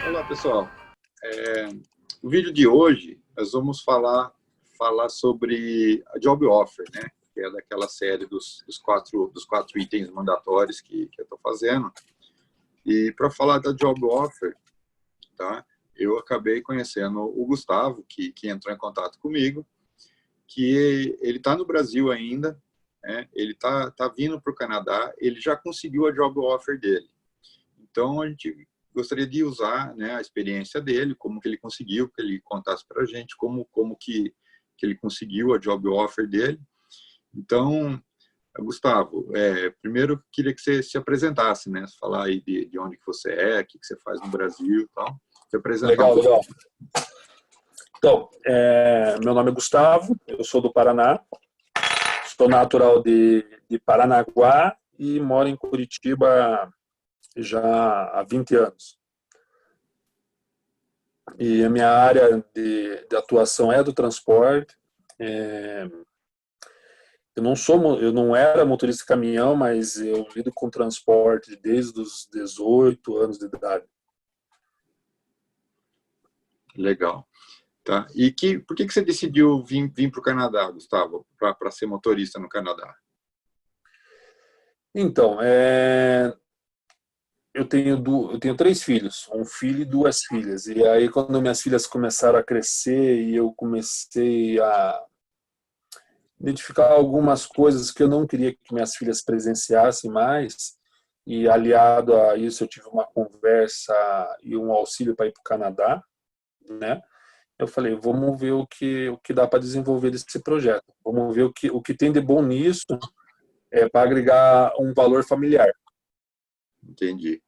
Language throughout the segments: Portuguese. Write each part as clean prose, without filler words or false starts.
Olá, pessoal. No vídeo de hoje, nós vamos falar sobre a Job Offer, né? Que é daquela série dos quatro itens mandatórios que eu estou fazendo. E para falar da Job Offer, tá? Eu acabei conhecendo o Gustavo, que entrou em contato comigo, que ele está no Brasil ainda, né? Ele tá vindo para o Canadá, ele já conseguiu a Job Offer dele. Então, a gente gostaria de usar, né, a experiência dele, como que ele conseguiu, que ele contasse para a gente como que ele conseguiu a job offer dele. Então, Gustavo, primeiro queria que você se apresentasse, né, falar aí de onde que você é, o que você faz no Brasil e tal, se apresentar um Legal, pouco. legal. Então, meu nome é Gustavo, eu sou do Paraná, sou natural de Paranaguá e moro em Curitiba já há 20 anos. E a minha área de atuação é do transporte. Eu não era motorista de caminhão, mas eu lido com transporte desde os 18 anos de idade. Legal. Tá. E por que você decidiu vir para o Canadá, Gustavo, para ser motorista no Canadá? Então, eu tenho três filhos, um filho e duas filhas. E aí, quando minhas filhas começaram a crescer e eu comecei a identificar algumas coisas que eu não queria que minhas filhas presenciassem mais, e aliado a isso, eu tive uma conversa e um auxílio para ir para o Canadá, né? Eu falei, vamos ver o que dá para desenvolver desse projeto. Vamos ver o que tem de bom nisso para agregar um valor familiar. Entendi.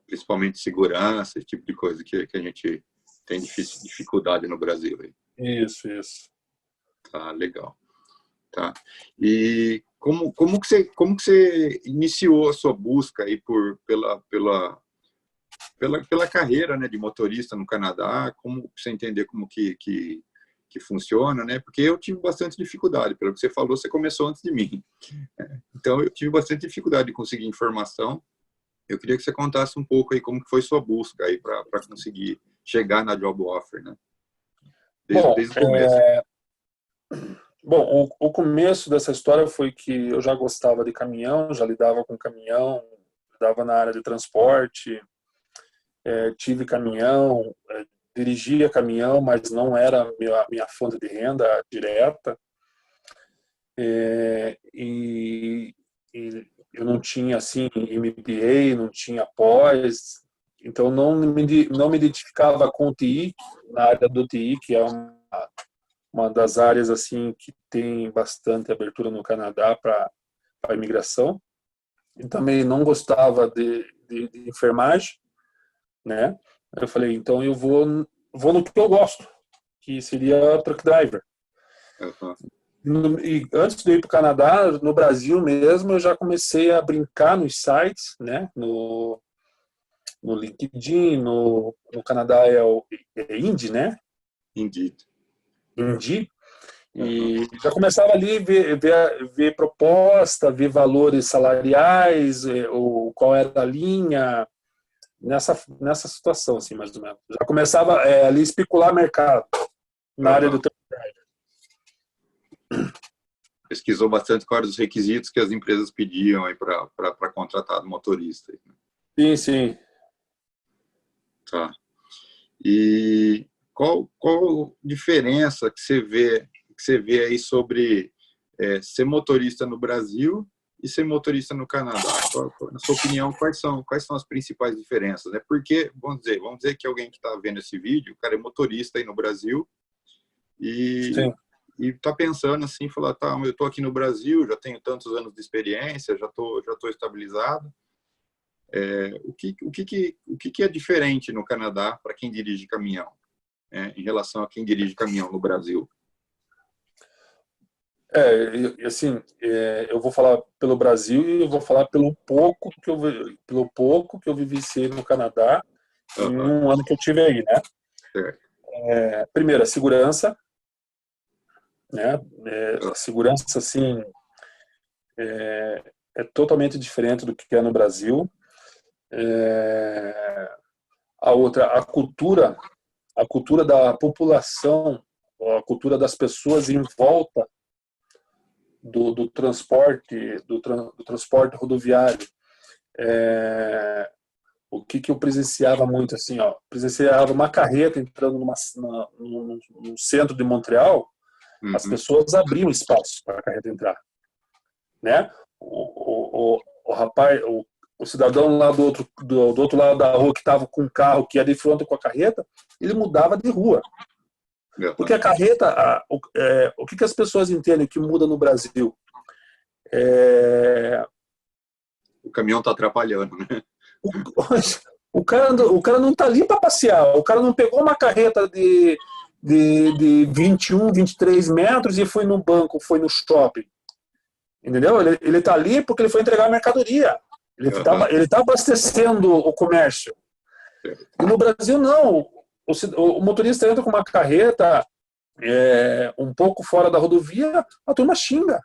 Principalmente segurança, esse tipo de coisa que a gente tem dificuldade no Brasil. Aí. Isso. Tá, legal. Tá. E como que você iniciou a sua busca aí pela carreira, né, de motorista no Canadá? Como você entender como que funciona, né? Porque eu tive bastante dificuldade. Pelo que você falou, você começou antes de mim. Então, eu tive bastante dificuldade de conseguir informação. Eu queria que você contasse um pouco aí como que foi sua busca aí para conseguir chegar na job offer, né? Bom, Desde o começo. o começo dessa história foi que eu já gostava de caminhão, já lidava com caminhão, lidava na área de transporte, tive caminhão, dirigia caminhão, mas não era minha fonte de renda direta. E eu não tinha assim MBA, não tinha pós, então não me identificava com o TI, na área do TI, que é uma das áreas assim que tem bastante abertura no Canadá para a imigração. E também não gostava de enfermagem, né? Eu falei, então vou no que eu gosto, que seria truck driver. Uhum. E antes de ir para o Canadá, no Brasil mesmo, eu já comecei a brincar nos sites, né? No LinkedIn, no Canadá é Indeed, né? Indeed. Indeed. Uhum. E já começava ali ver proposta, ver valores salariais, qual era a linha, nessa situação, assim, mais ou menos. Já começava ali a especular mercado na área do Uhum. trabalho. Pesquisou bastante quais eram os requisitos que as empresas pediam aí para contratar motorista. Sim. Tá. E qual diferença que você vê aí sobre ser motorista no Brasil e ser motorista no Canadá? Na sua opinião, quais são as principais diferenças? Né? Porque, vamos dizer que alguém que está vendo esse vídeo, o cara é motorista aí no Brasil e Sim. está pensando assim, falar, tá, eu estou aqui no Brasil, já tenho tantos anos de experiência, já tô estabilizado. O que é diferente no Canadá para quem dirige caminhão, em relação a quem dirige caminhão no Brasil? Assim, eu vou falar pelo Brasil e eu vou falar pelo pouco que eu vivenciei no Canadá em Uhum, um ano que eu tive aí, né? certo. Primeiro, a segurança, né? A segurança, assim, é totalmente diferente do que é no Brasil. A outra, a cultura da população, a cultura das pessoas em volta do transporte, do transporte rodoviário. O que eu presenciava muito assim, ó, presenciava uma carreta entrando num centro de Montreal, as pessoas abriam espaço para a carreta entrar, né? O rapaz, o cidadão lá do outro lado da rua que estava com o carro que ia de frente com a carreta, ele mudava de rua. Porque a carreta, o que as pessoas entendem que muda no Brasil? O caminhão está atrapalhando, né? O cara não está ali para passear. O cara não pegou uma carreta de 21, 23 metros e foi no banco, foi no shopping. Entendeu? Ele está ali porque ele foi entregar a mercadoria. Ele tá abastecendo o comércio. E no Brasil, não. O motorista entra com uma carreta um pouco fora da rodovia, a turma xinga.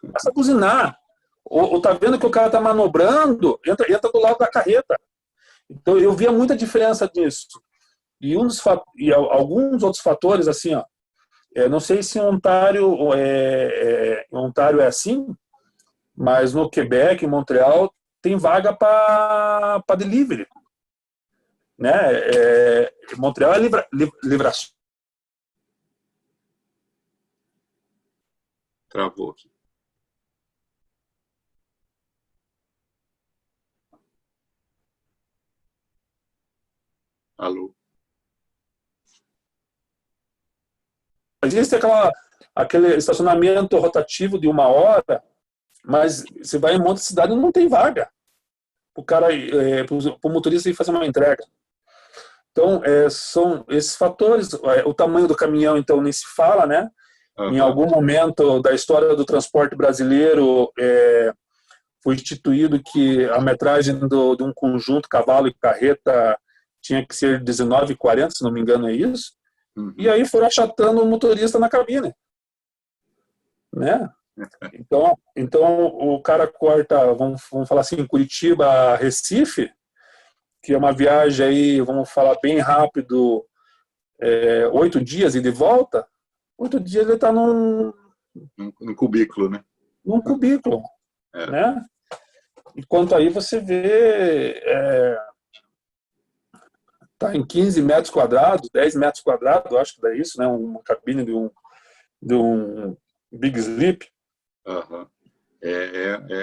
Começa a buzinar. Ou tá vendo que o cara tá manobrando, entra do lado da carreta. Então, eu via muita diferença disso. E alguns outros fatores, assim, ó, não sei se em Ontário é assim, mas no Quebec, em Montreal, tem vaga para delivery. Né? Montreal é livração. Travou aqui. Alô? Existe aquele estacionamento rotativo de 1 hora, mas você vai em um monte de cidade e não tem vaga para o motorista ir fazer uma entrega. Então, são esses fatores. O tamanho do caminhão, então, nem se fala, né? Em algum momento da história do transporte brasileiro, foi instituído que a metragem de um conjunto cavalo e carreta tinha que ser 19,40, se não me engano é isso. E aí foram achatando o motorista na cabine. Né? Então o cara corta, vamos falar assim, Curitiba a Recife, que é uma viagem aí, vamos falar bem rápido, 8 dias e de volta. 8 dias ele está num cubículo, né? Num cubículo, né? Enquanto aí você vê tá em 15 metros quadrados, 10 metros quadrados, eu acho que dá isso, né? Uma cabine de um Big Sleep.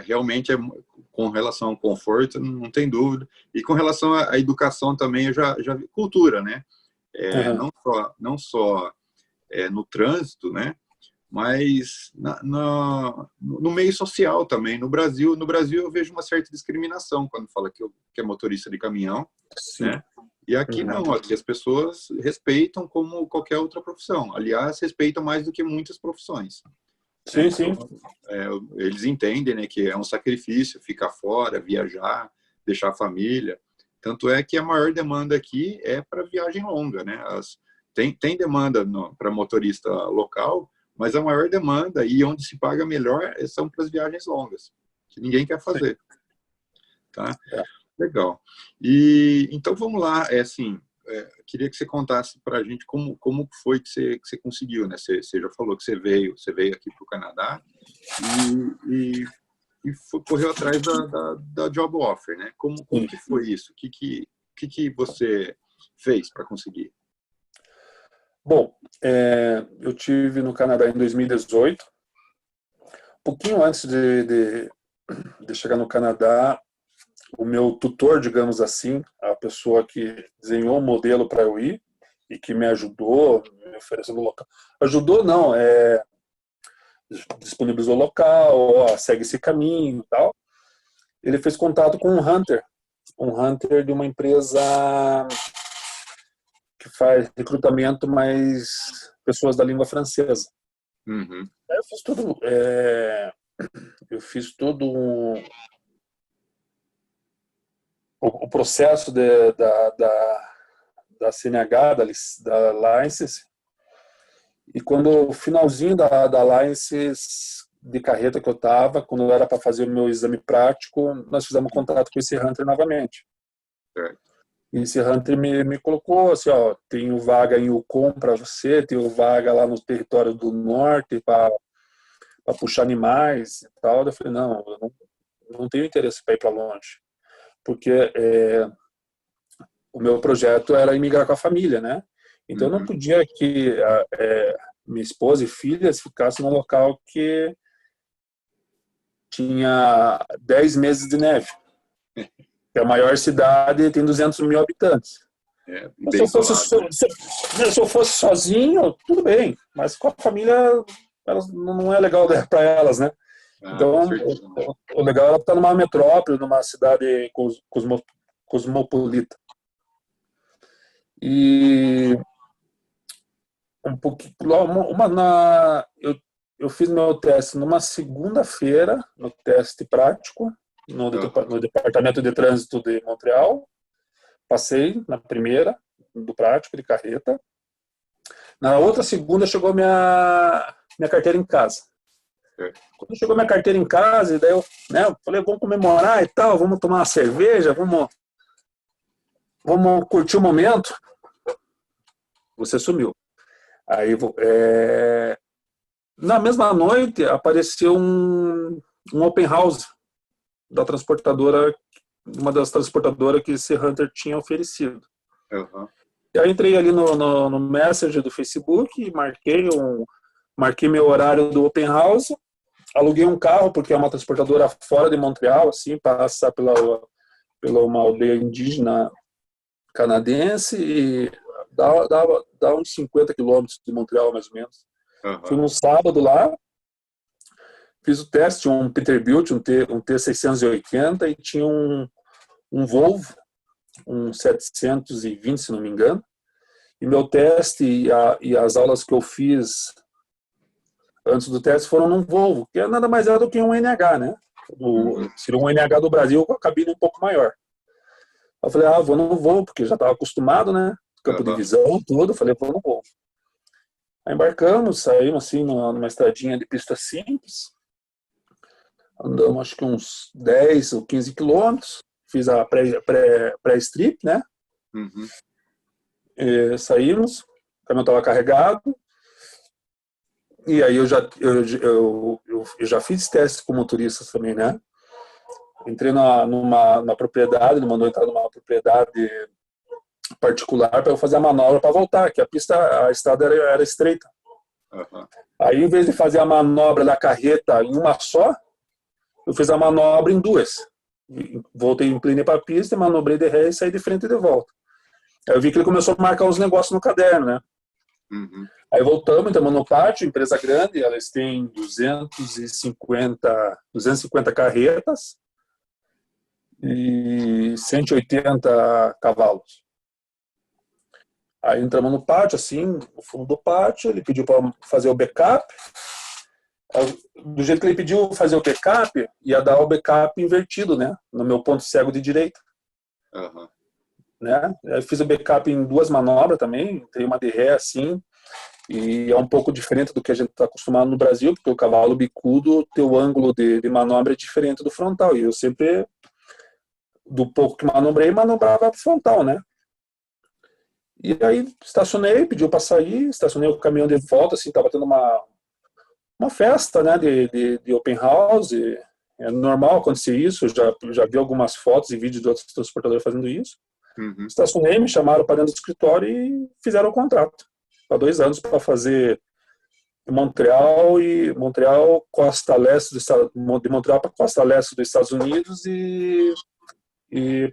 Realmente, com relação ao conforto, não tem dúvida. E com relação à educação também, eu já vi cultura, né? Não só no trânsito, né? Mas no meio social também. No Brasil eu vejo uma certa discriminação quando fala que é motorista de caminhão. Sim. Né? E aqui não, aqui as pessoas respeitam como qualquer outra profissão. Aliás, respeitam mais do que muitas profissões. Sim, então, eles entendem, né, que é um sacrifício ficar fora, viajar, deixar a família. Tanto é que a maior demanda aqui é para viagem longa. Né? Tem demanda para motorista local, mas a maior demanda e onde se paga melhor são para as viagens longas, que ninguém quer fazer. Tá? Legal. E então vamos lá, queria que você contasse para a gente como foi que você conseguiu, né? Você já falou que você veio aqui para o Canadá e correu atrás da job offer, né? Como que foi isso? O que você fez para conseguir? Bom, eu tive no Canadá em 2018, pouquinho antes de chegar no Canadá. O meu tutor, digamos assim, a pessoa que desenhou o modelo para eu ir e que me ajudou, me ofereceu o local. Ajudou não, disponibilizou o local, segue esse caminho e tal. Ele fez contato com um hunter de uma empresa que faz recrutamento, mas pessoas da língua francesa. Aí eu fiz todo o processo da CNH, da license, e quando o finalzinho da license de carreta que eu estava, quando era para fazer o meu exame prático, nós fizemos contato com esse hunter novamente. E esse Hunter me colocou assim, ó, tenho vaga em Yukon para você, tenho vaga lá no território do norte para puxar animais e tal. Eu falei, não, eu não tenho interesse para ir para longe, porque o meu projeto era imigrar com a família, né? Então eu não Uhum. podia que minha esposa e filhas ficassem num local que tinha 10 meses de neve, que a maior cidade tem 200 mil habitantes. Mas Bem isolado, né? se eu fosse sozinho, tudo bem, mas com a família elas, não é legal para elas, né? Ah, com Então, certeza. o legal era estar numa metrópole, numa cidade cosmopolita. E um pouquinho, eu fiz meu teste numa segunda-feira, no teste prático, no Departamento de Trânsito de Montreal. Passei na primeira, do prático, de carreta. Na outra segunda chegou minha carteira em casa. Quando chegou minha carteira em casa, daí eu falei, vamos comemorar e tal, vamos tomar uma cerveja, vamos curtir o momento. Você sumiu. Aí, na mesma noite, apareceu um open house da transportadora, uma das transportadoras que esse Hunter tinha oferecido. Uhum. Eu entrei ali no Messenger do Facebook, marquei meu horário do open house, aluguei um carro, porque é uma transportadora fora de Montreal, assim, passa pela uma aldeia indígena canadense e dá uns 50 quilômetros de Montreal, mais ou menos. Uhum. Fui num sábado lá, fiz o teste, um Peterbilt, um T680 e tinha um Volvo, um 720, se não me engano. E meu teste e as aulas que eu fiz antes do teste foram num Volvo, que nada mais é do que um NH, né? Seria um NH do Brasil com a cabine um pouco maior. Eu falei, vou no Volvo, porque já estava acostumado, né? Campo de visão, tudo. Falei, vou no Volvo. Aí embarcamos, saímos assim numa estradinha de pista simples. Andamos acho que uns 10 ou 15 quilômetros. Fiz a pré-strip, né? Uhum. Saímos, o caminhão estava carregado. E aí eu já fiz testes com motoristas também, né? Entrei numa propriedade, ele mandou entrar numa propriedade particular para eu fazer a manobra para voltar, que a estrada era estreita. Uhum. Aí, em vez de fazer a manobra da carreta em uma só, eu fiz a manobra em duas. Voltei, inclinei para a pista, manobrei de ré e saí de frente e de volta. Aí eu vi que ele começou a marcar uns negócios no caderno, né? Uhum. Aí voltamos, entramos no pátio, empresa grande, elas têm 250 carretas e 180 cavalos. Aí entramos no pátio, assim, no fundo do pátio, ele pediu para fazer o backup. Do jeito que ele pediu fazer o backup, ia dar o backup invertido, né? No meu ponto cego de direita. Uhum. Né? Eu fiz o backup em duas manobras também, tem uma de ré assim, e é um pouco diferente do que a gente está acostumado no Brasil, porque o cavalo bicudo, teu ângulo de manobra é diferente do frontal, e eu sempre, do pouco que manobrava para frontal, né? E aí estacionei, pediu para sair, estacionei o caminhão de volta, assim, tava tendo uma festa, né, de open house, é normal acontecer isso, eu já vi algumas fotos e vídeos de outros transportadores fazendo isso. Uhum. Estacionei, me chamaram para dentro do escritório e fizeram o contrato. Para 2 anos para fazer Montreal, costa leste de Montreal para costa leste dos Estados Unidos e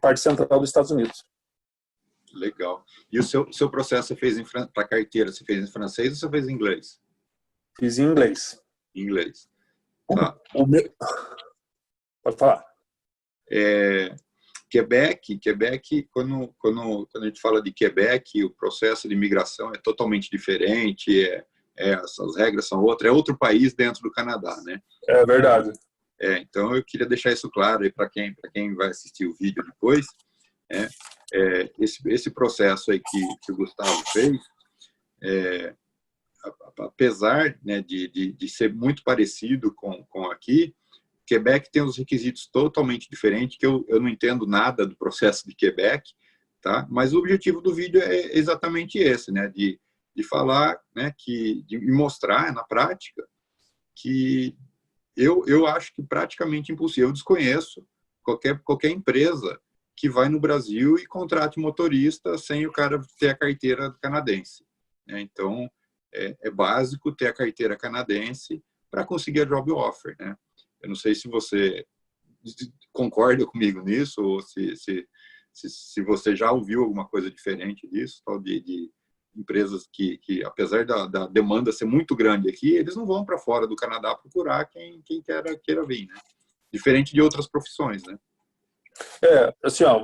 parte central dos Estados Unidos. Legal. E o seu processo você fez para carteira, você fez em francês ou você fez em inglês? Fiz em inglês. Em inglês. Tá. Pode falar. Quebec, quando a gente fala de Quebec, o processo de imigração é totalmente diferente, as regras são outras, é outro país dentro do Canadá, né? É verdade. Então eu queria deixar isso claro aí para quem vai assistir o vídeo depois, né? Esse processo aí que o Gustavo fez, apesar, né, de ser muito parecido com aqui, Quebec tem os requisitos totalmente diferentes, que eu não entendo nada do processo de Quebec, tá? Mas o objetivo do vídeo é exatamente esse, né? De falar, né? De mostrar na prática que eu acho que praticamente impossível. Eu desconheço qualquer empresa que vai no Brasil e contrate motorista sem o cara ter a carteira canadense, né? Então, é básico ter a carteira canadense para conseguir a job offer, né? Eu não sei se você concorda comigo nisso ou se você já ouviu alguma coisa diferente disso, tal de empresas que apesar da demanda ser muito grande aqui, eles não vão para fora do Canadá procurar quem queira vir, né? Diferente de outras profissões, né? Assim, ó,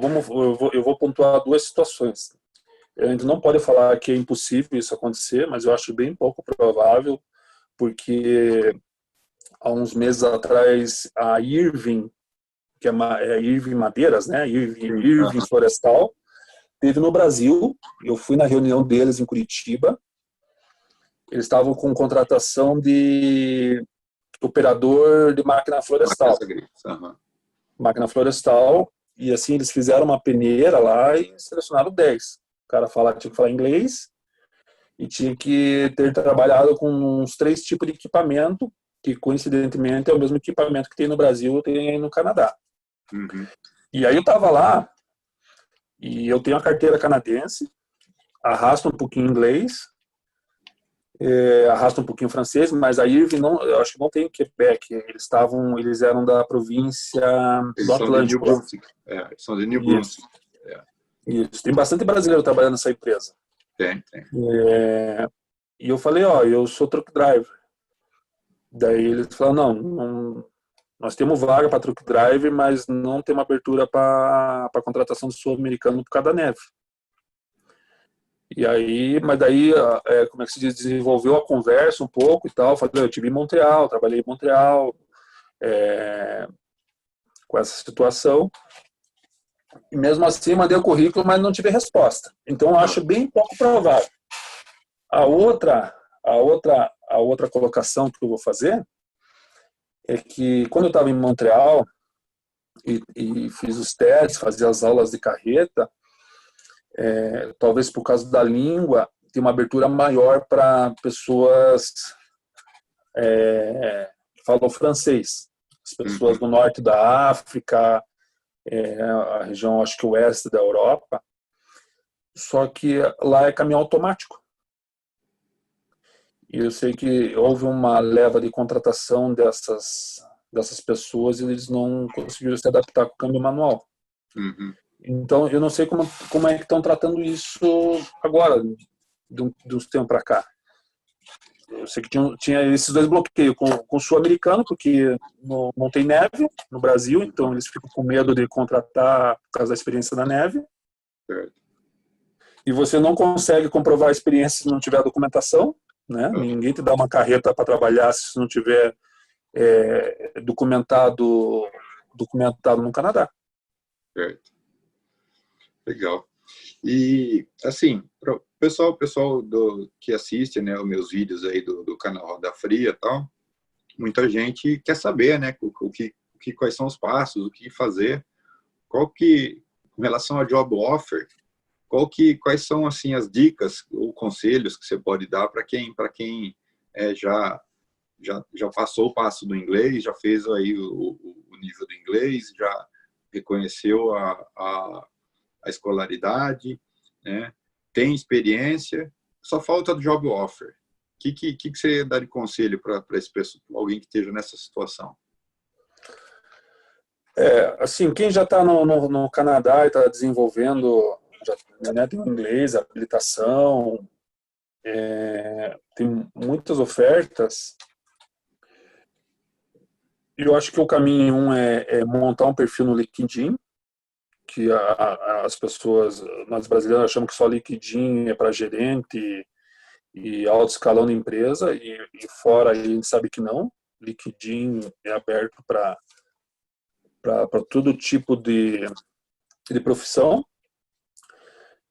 eu vou pontuar duas situações. A gente não pode falar que é impossível isso acontecer, mas eu acho bem pouco provável, porque há uns meses atrás a Irving, que é Irving Madeiras, né? Irving Uhum. Florestal, teve no Brasil. Eu fui na reunião deles em Curitiba. Eles estavam com contratação de operador de máquina florestal. Uhum. Máquina florestal, e assim eles fizeram uma peneira lá e selecionaram 10. O cara tinha que falar inglês e tinha que ter trabalhado com uns 3 tipos de equipamento, que coincidentemente é o mesmo equipamento que tem no Brasil e tem aí no Canadá. Uhum. E aí eu tava lá e eu tenho a carteira canadense, arrasto um pouquinho inglês, arrasta um pouquinho francês, mas a Irving não, eu acho que não tem Quebec. Eles eram da província do Eles são de New Atlântico lá. Brunswick. Eles são de New Isso, Brunswick. É, isso. Tem bastante brasileiro trabalhando nessa empresa. tem. E eu falei, ó, eu sou truck driver. Daí eles falaram, não, nós temos vaga para truck driver, mas não temos abertura para contratação do sul-americano por causa da neve. E aí, mas daí, como é que se diz, desenvolveu a conversa um pouco e tal. Eu falei, eu estive em Montreal, trabalhei em Montreal, com essa situação. E mesmo assim, mandei o currículo, mas não tive resposta. Então, eu acho bem pouco provável. A outra colocação que eu vou fazer é que quando eu estava em Montreal e fiz os testes, fazia as aulas de carreta, talvez por causa da língua, tem uma abertura maior para pessoas que falam francês. As pessoas do norte da África, a região, acho que oeste da Europa. Só que lá é caminhão automático. E eu sei que houve uma leva de contratação dessas pessoas e eles não conseguiram se adaptar com o câmbio manual. Uhum. Então, eu não sei como é que estão tratando isso agora, de uns tempos para cá. Eu sei que tinha esses 2 bloqueios com o sul-americano, porque não tem neve no Brasil, então eles ficam com medo de contratar por causa da experiência da neve. Certo. E você não consegue comprovar a experiência se não tiver documentação, né? Ninguém te dá uma carreta para trabalhar se não tiver documentado no Canadá. Certo. Legal. E, assim, o pessoal que assiste, né, os meus vídeos aí do canal Roda Fria e tal, muita gente quer saber, né, quais são os passos, o que fazer, com relação a job offer, quais são, assim, as dicas ou conselhos que você pode dar para quem já passou o passo do inglês, já fez aí o nível do inglês, já reconheceu a escolaridade, né? Tem experiência, só falta do job offer. O que você dá de conselho para alguém que esteja nessa situação? Assim, quem já está no Canadá e está desenvolvendo, já, né, tem o inglês, a habilitação, tem muitas ofertas. Eu acho que o caminho é montar um perfil no LinkedIn, que as pessoas, nós brasileiros, achamos que só LinkedIn é para gerente e alto escalão de empresa, e fora a gente sabe que não. LinkedIn é aberto para todo tipo de profissão.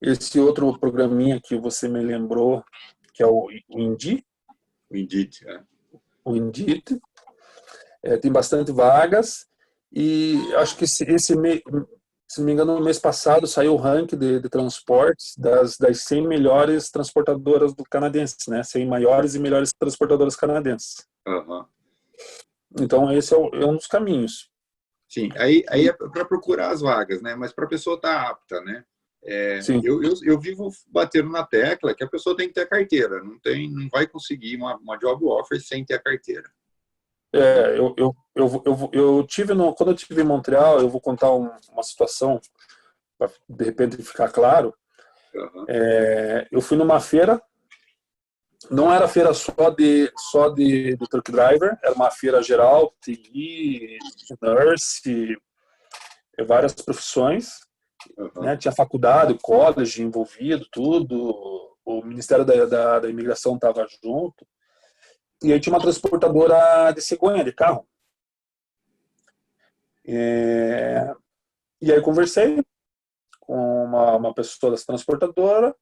Esse outro programinha que você me lembrou, que é o Indeed, O Indeed, tem bastante vagas, e acho que se não me engano, no mês passado saiu o ranking de transportes das 100 melhores transportadoras do canadense, né? 100 maiores e melhores transportadoras canadenses. Aham. Então, esse é um dos caminhos. Sim, aí é para procurar as vagas, né? Mas para a pessoa estar apta, né? Sim. Eu vivo batendo na tecla que a pessoa tem que ter a carteira. Não vai conseguir uma job offer sem ter a carteira. Eu tive quando eu estive em Montreal, eu vou contar uma situação para de repente ficar claro. Uhum. Eu fui numa feira, não era feira só de truck driver, era uma feira geral, TI, nurse, várias profissões, Uhum. né? Tinha faculdade, college envolvido, tudo. O Ministério da Imigração estava junto. E aí tinha uma transportadora de cegonha, de carro. E aí conversei com uma pessoa dessa transportadora.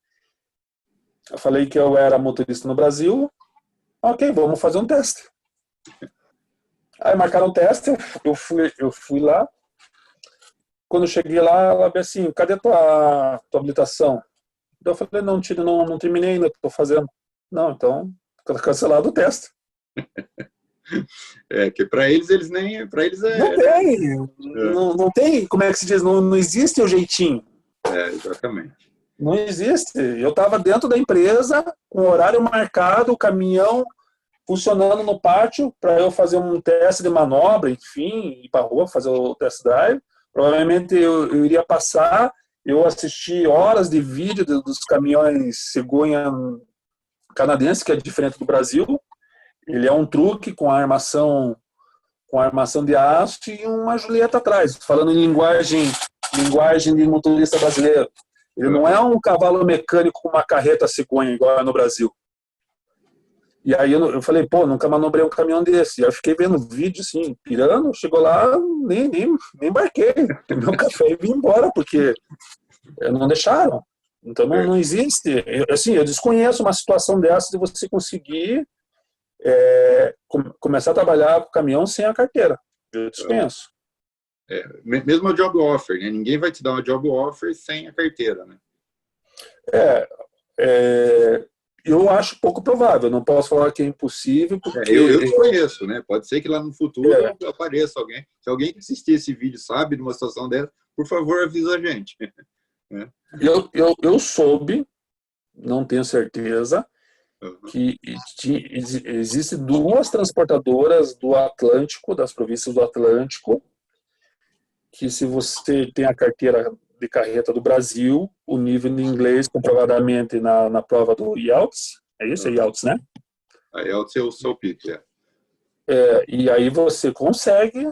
Eu falei que eu era motorista no Brasil. Ok, vamos fazer um teste. Aí marcaram o teste, eu fui lá. Quando eu cheguei lá, ela disse assim, cadê tua habilitação? Eu falei, não terminei ainda, estou fazendo. Não, então, cancelado o teste. Que para eles nem. Para eles Não tem. Não tem, como é que se diz? Não existe o jeitinho. Exatamente. Não existe. Eu estava dentro da empresa, com o horário marcado, o caminhão funcionando no pátio para eu fazer um teste de manobra, enfim, ir para a rua fazer o test drive. Provavelmente eu iria passar, eu assisti horas de vídeo dos caminhões cegonha canadense, que é diferente do Brasil. Ele é um truque com armação de aço e uma Julieta atrás, falando em linguagem de motorista brasileiro. Ele não é um cavalo mecânico com uma carreta cegonha, igual é no Brasil. E aí eu falei, pô, nunca manobrei um caminhão desse. E aí eu fiquei vendo vídeo, assim, pirando, chegou lá, nem embarquei. Tomei um café e vim embora, porque não deixaram. Então não existe. Eu desconheço uma situação dessa de você conseguir começar a trabalhar com caminhão sem a carteira. Eu desconheço. Mesmo a job offer, né? Ninguém vai te dar uma job offer sem a carteira, né? Eu acho pouco provável. Não posso falar que é impossível, porque... Eu desconheço, né? Pode ser que lá no futuro apareça alguém. Se alguém que assistir esse vídeo sabe de uma situação dessa, por favor, avisa a gente. Eu soube, não tenho certeza, que existem duas transportadoras do Atlântico, das províncias do Atlântico, que se você tem a carteira de carreta do Brasil, o nível de inglês comprovadamente na prova do IELTS, é isso? É IELTS, né? A IELTS é o seu PIT, e aí você consegue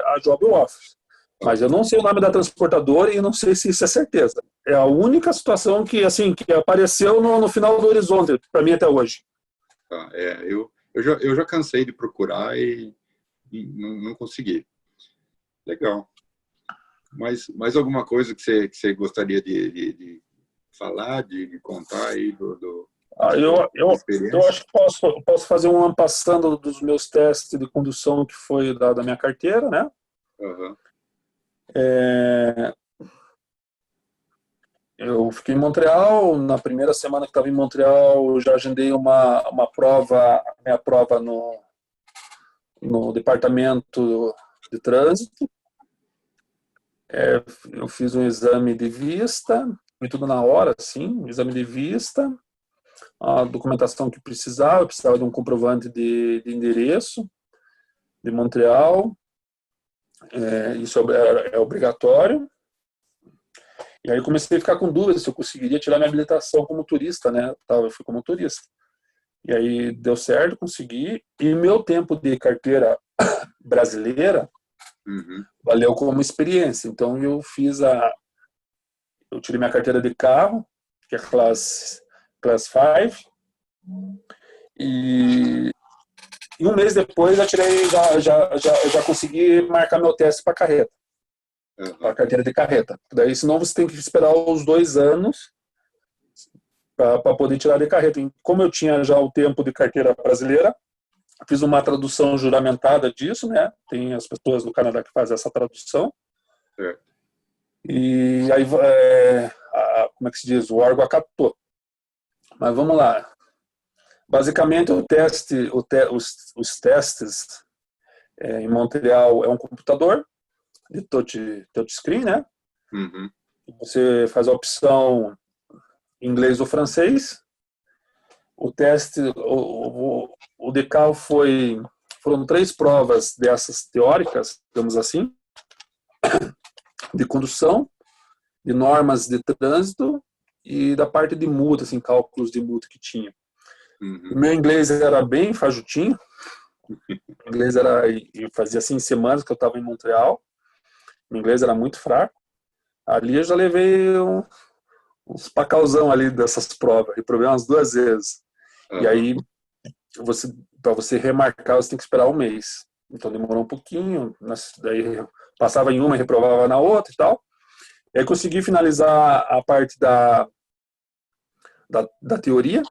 a job offer. Mas eu não sei o nome da transportadora e não sei se isso é certeza. É a única situação que apareceu no final do horizonte, para mim até hoje. Eu já cansei de procurar e não consegui. Legal. Mais alguma coisa que você gostaria de falar, de contar aí eu acho que posso fazer um ano passando dos meus testes de condução que foi da minha carteira, né? Uhum. Eu fiquei em Montreal. Na primeira semana que estava em Montreal, eu já agendei minha prova no departamento de trânsito. Eu fiz um exame de vista, foi tudo na hora, sim, um exame de vista, a documentação que eu precisava de um comprovante de endereço de Montreal, isso é obrigatório. E aí comecei a ficar com dúvidas se eu conseguiria tirar minha habilitação como turista, né? Eu fui como turista. E aí deu certo, consegui. E meu tempo de carteira brasileira valeu como experiência. Então eu tirei minha carteira de carro, que é class 5, e um mês depois já consegui marcar meu teste para carreta. Para a carteira de carreta. Daí, senão você tem que esperar os 2 anos para poder tirar de carreta. E como eu tinha já o tempo de carteira brasileira, Fiz uma tradução juramentada disso, né? Tem as pessoas no Canadá que fazem essa tradução. É. E aí, como é que se diz? O órgão acatou. Mas vamos lá. Basicamente, os testes em Montreal é um computador de touchscreen, né? Uhum. Você faz a opção inglês ou francês. O teste, o DECAL foram 3 provas dessas teóricas, digamos assim, de condução, de normas de trânsito e da parte de multa, assim, cálculos de multa que tinha. Uhum. O meu inglês era bem fajutinho. O inglês fazia assim semanas que eu estava em Montreal. O inglês era muito fraco. Ali eu já levei uns pacauzão ali dessas provas. Reprovei umas 2 vezes. Uhum. E aí, para você remarcar, você tem que esperar 1 mês. Então demorou um pouquinho. Daí passava em uma e reprovava na outra e tal. E aí consegui finalizar a parte da teoria.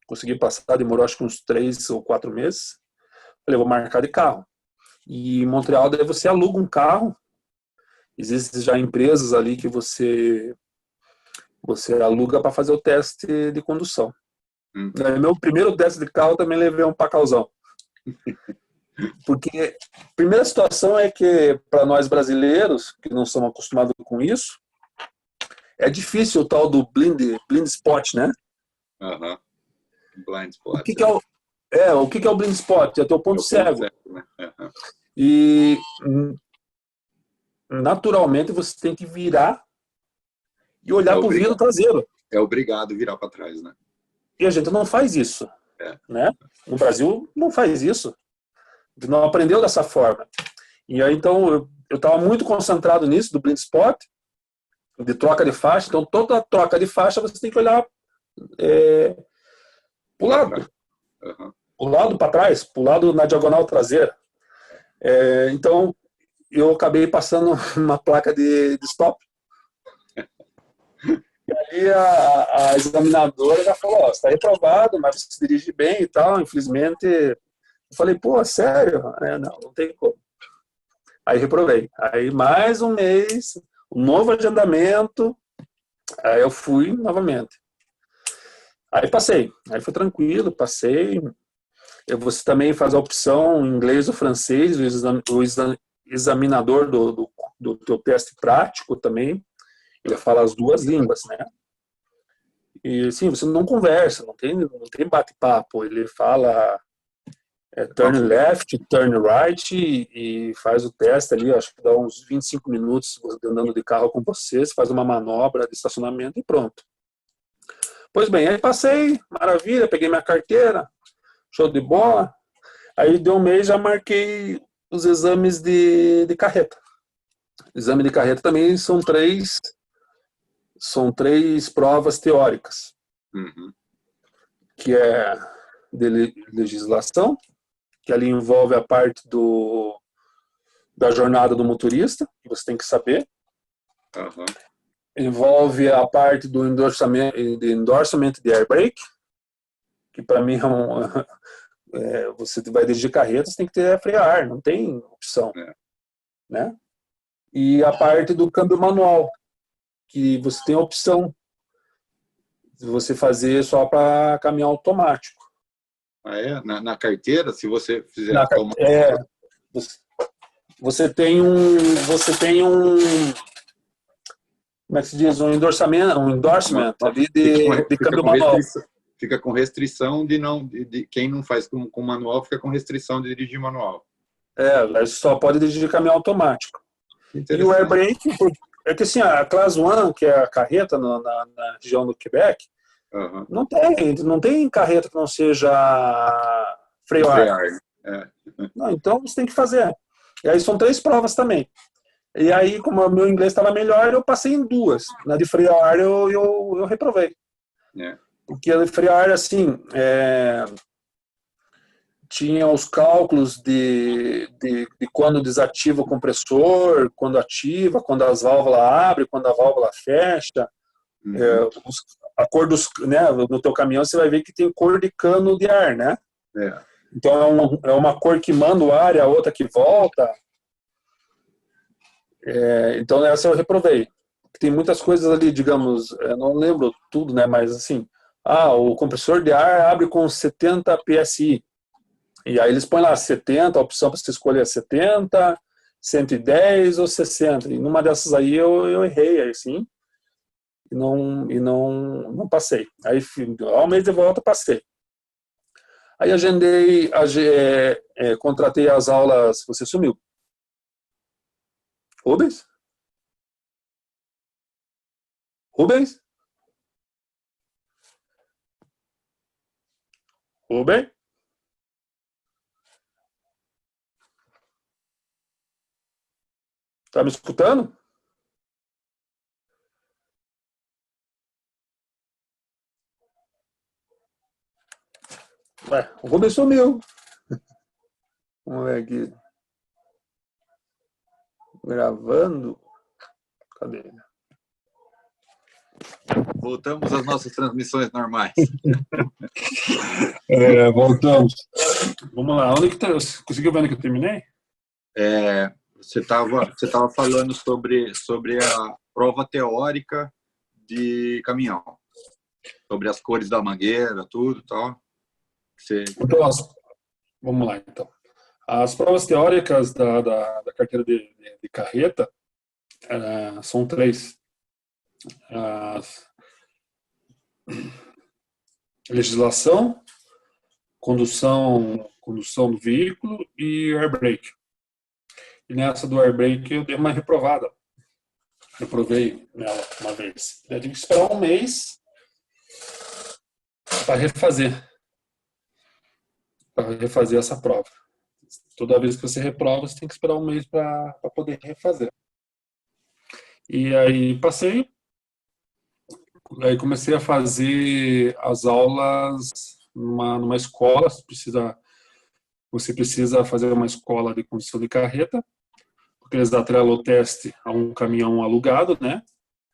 Consegui passar, demorou acho que uns 3 ou 4 meses. Falei, vou marcar de carro. E em Montreal, daí você aluga um carro. Existem já empresas ali que você aluga para fazer o teste de condução. Meu primeiro teste de carro também levei um pacauzão. Porque a primeira situação é que, para nós brasileiros, que não somos acostumados com isso, é difícil o tal do blind spot, né? Uhum. Blind spot. O que é o blind spot? É o teu ponto cego. Né? Uhum. E naturalmente você tem que virar e olhar para o vidro traseiro. É obrigado a virar para trás, né? E a gente não faz isso. Né? No Brasil não faz isso. Não aprendeu dessa forma. E aí então eu estava muito concentrado nisso, do blind spot, de troca de faixa. Então toda troca de faixa você tem que olhar para o lado. Uhum. O lado para trás, para o lado na diagonal traseira. Então, eu acabei passando uma placa de stop. E aí a examinadora já falou, você está reprovado, mas você dirige bem e tal. Infelizmente, eu falei, pô, sério? Não tem como. Aí reprovei. Aí mais 1 mês, um novo agendamento, aí eu fui novamente. Aí passei. Aí foi tranquilo, passei. Você também faz a opção em inglês ou francês, o examinador do teu teste prático também, ele fala as 2 línguas, né? E assim, você não conversa, não tem bate-papo, ele fala turn left, turn right e faz o teste ali, acho que dá uns 25 minutos andando de carro com você faz uma manobra de estacionamento e pronto. Pois bem, aí passei, maravilha, peguei minha carteira, show de bola. Aí deu 1 mês, já marquei os exames de carreta. Exame de carreta também são 3 provas teóricas. Uhum. Que é de legislação, que ali envolve a parte da jornada do motorista, que você tem que saber. Uhum. Envolve a parte do endorsement de airbag, que para mim você vai dirigir carreta, você tem que ter freio a ar, não tem opção. Né? E a parte do câmbio manual, que você tem a opção de você fazer só para caminhão automático. Na carteira, se você fizer você tem um como é que se diz, um endorsement ali de câmbio manual. Fica com restrição de quem não faz com manual, fica com restrição de dirigir manual. Só pode dirigir caminhão automático. E o airbag, é que assim, a Class 1, que é a carreta na região do Quebec, uhum. não tem carreta que não seja freio a ar. Não, então você tem que fazer. E aí são 3 provas também. E aí, como o meu inglês estava melhor, eu passei em 2. Na de freio a ar eu reprovei. Porque a de freio a ar, assim, tinha os cálculos de quando desativa o compressor, quando ativa, quando as válvulas abrem, quando a válvula fecha. Uhum. A cor no teu caminhão você vai ver que tem cor de cano de ar, né? Então é uma cor que manda o ar e a outra que volta. Então essa eu reprovei. Tem muitas coisas ali, digamos, eu não lembro tudo, né? Mas assim, o compressor de ar abre com 70 psi. E aí eles põem lá 70, a opção para você escolher é 70, 110 ou 60. E numa dessas aí eu errei, assim, e não passei. Aí, ao mês de volta, passei. Aí contratei as aulas. Você sumiu. Rubens? Rubens? Rubens? Tá me escutando? Ué, o Rubens sumiu. Vamos ver aqui. Gravando. Cadê ele? Voltamos às nossas transmissões normais. Voltamos. Vamos lá. Onde que tá? Conseguiu ver onde que eu terminei? Você estava falando sobre a prova teórica de caminhão, sobre as cores da mangueira, tudo e tal. Então, vamos lá, então. As provas teóricas da carteira de carreta são 3. Legislação, condução do veículo e air brake. E nessa do air brake eu dei uma reprovada. Reprovei nela uma vez. Eu tive que esperar um mês para refazer essa prova. Toda vez que você reprova, você tem que esperar um mês para poder refazer. E aí passei, aí comecei a fazer as aulas numa escola. Você precisa fazer uma escola de condução de carreta, porque eles atrelam o teste a um caminhão alugado, né?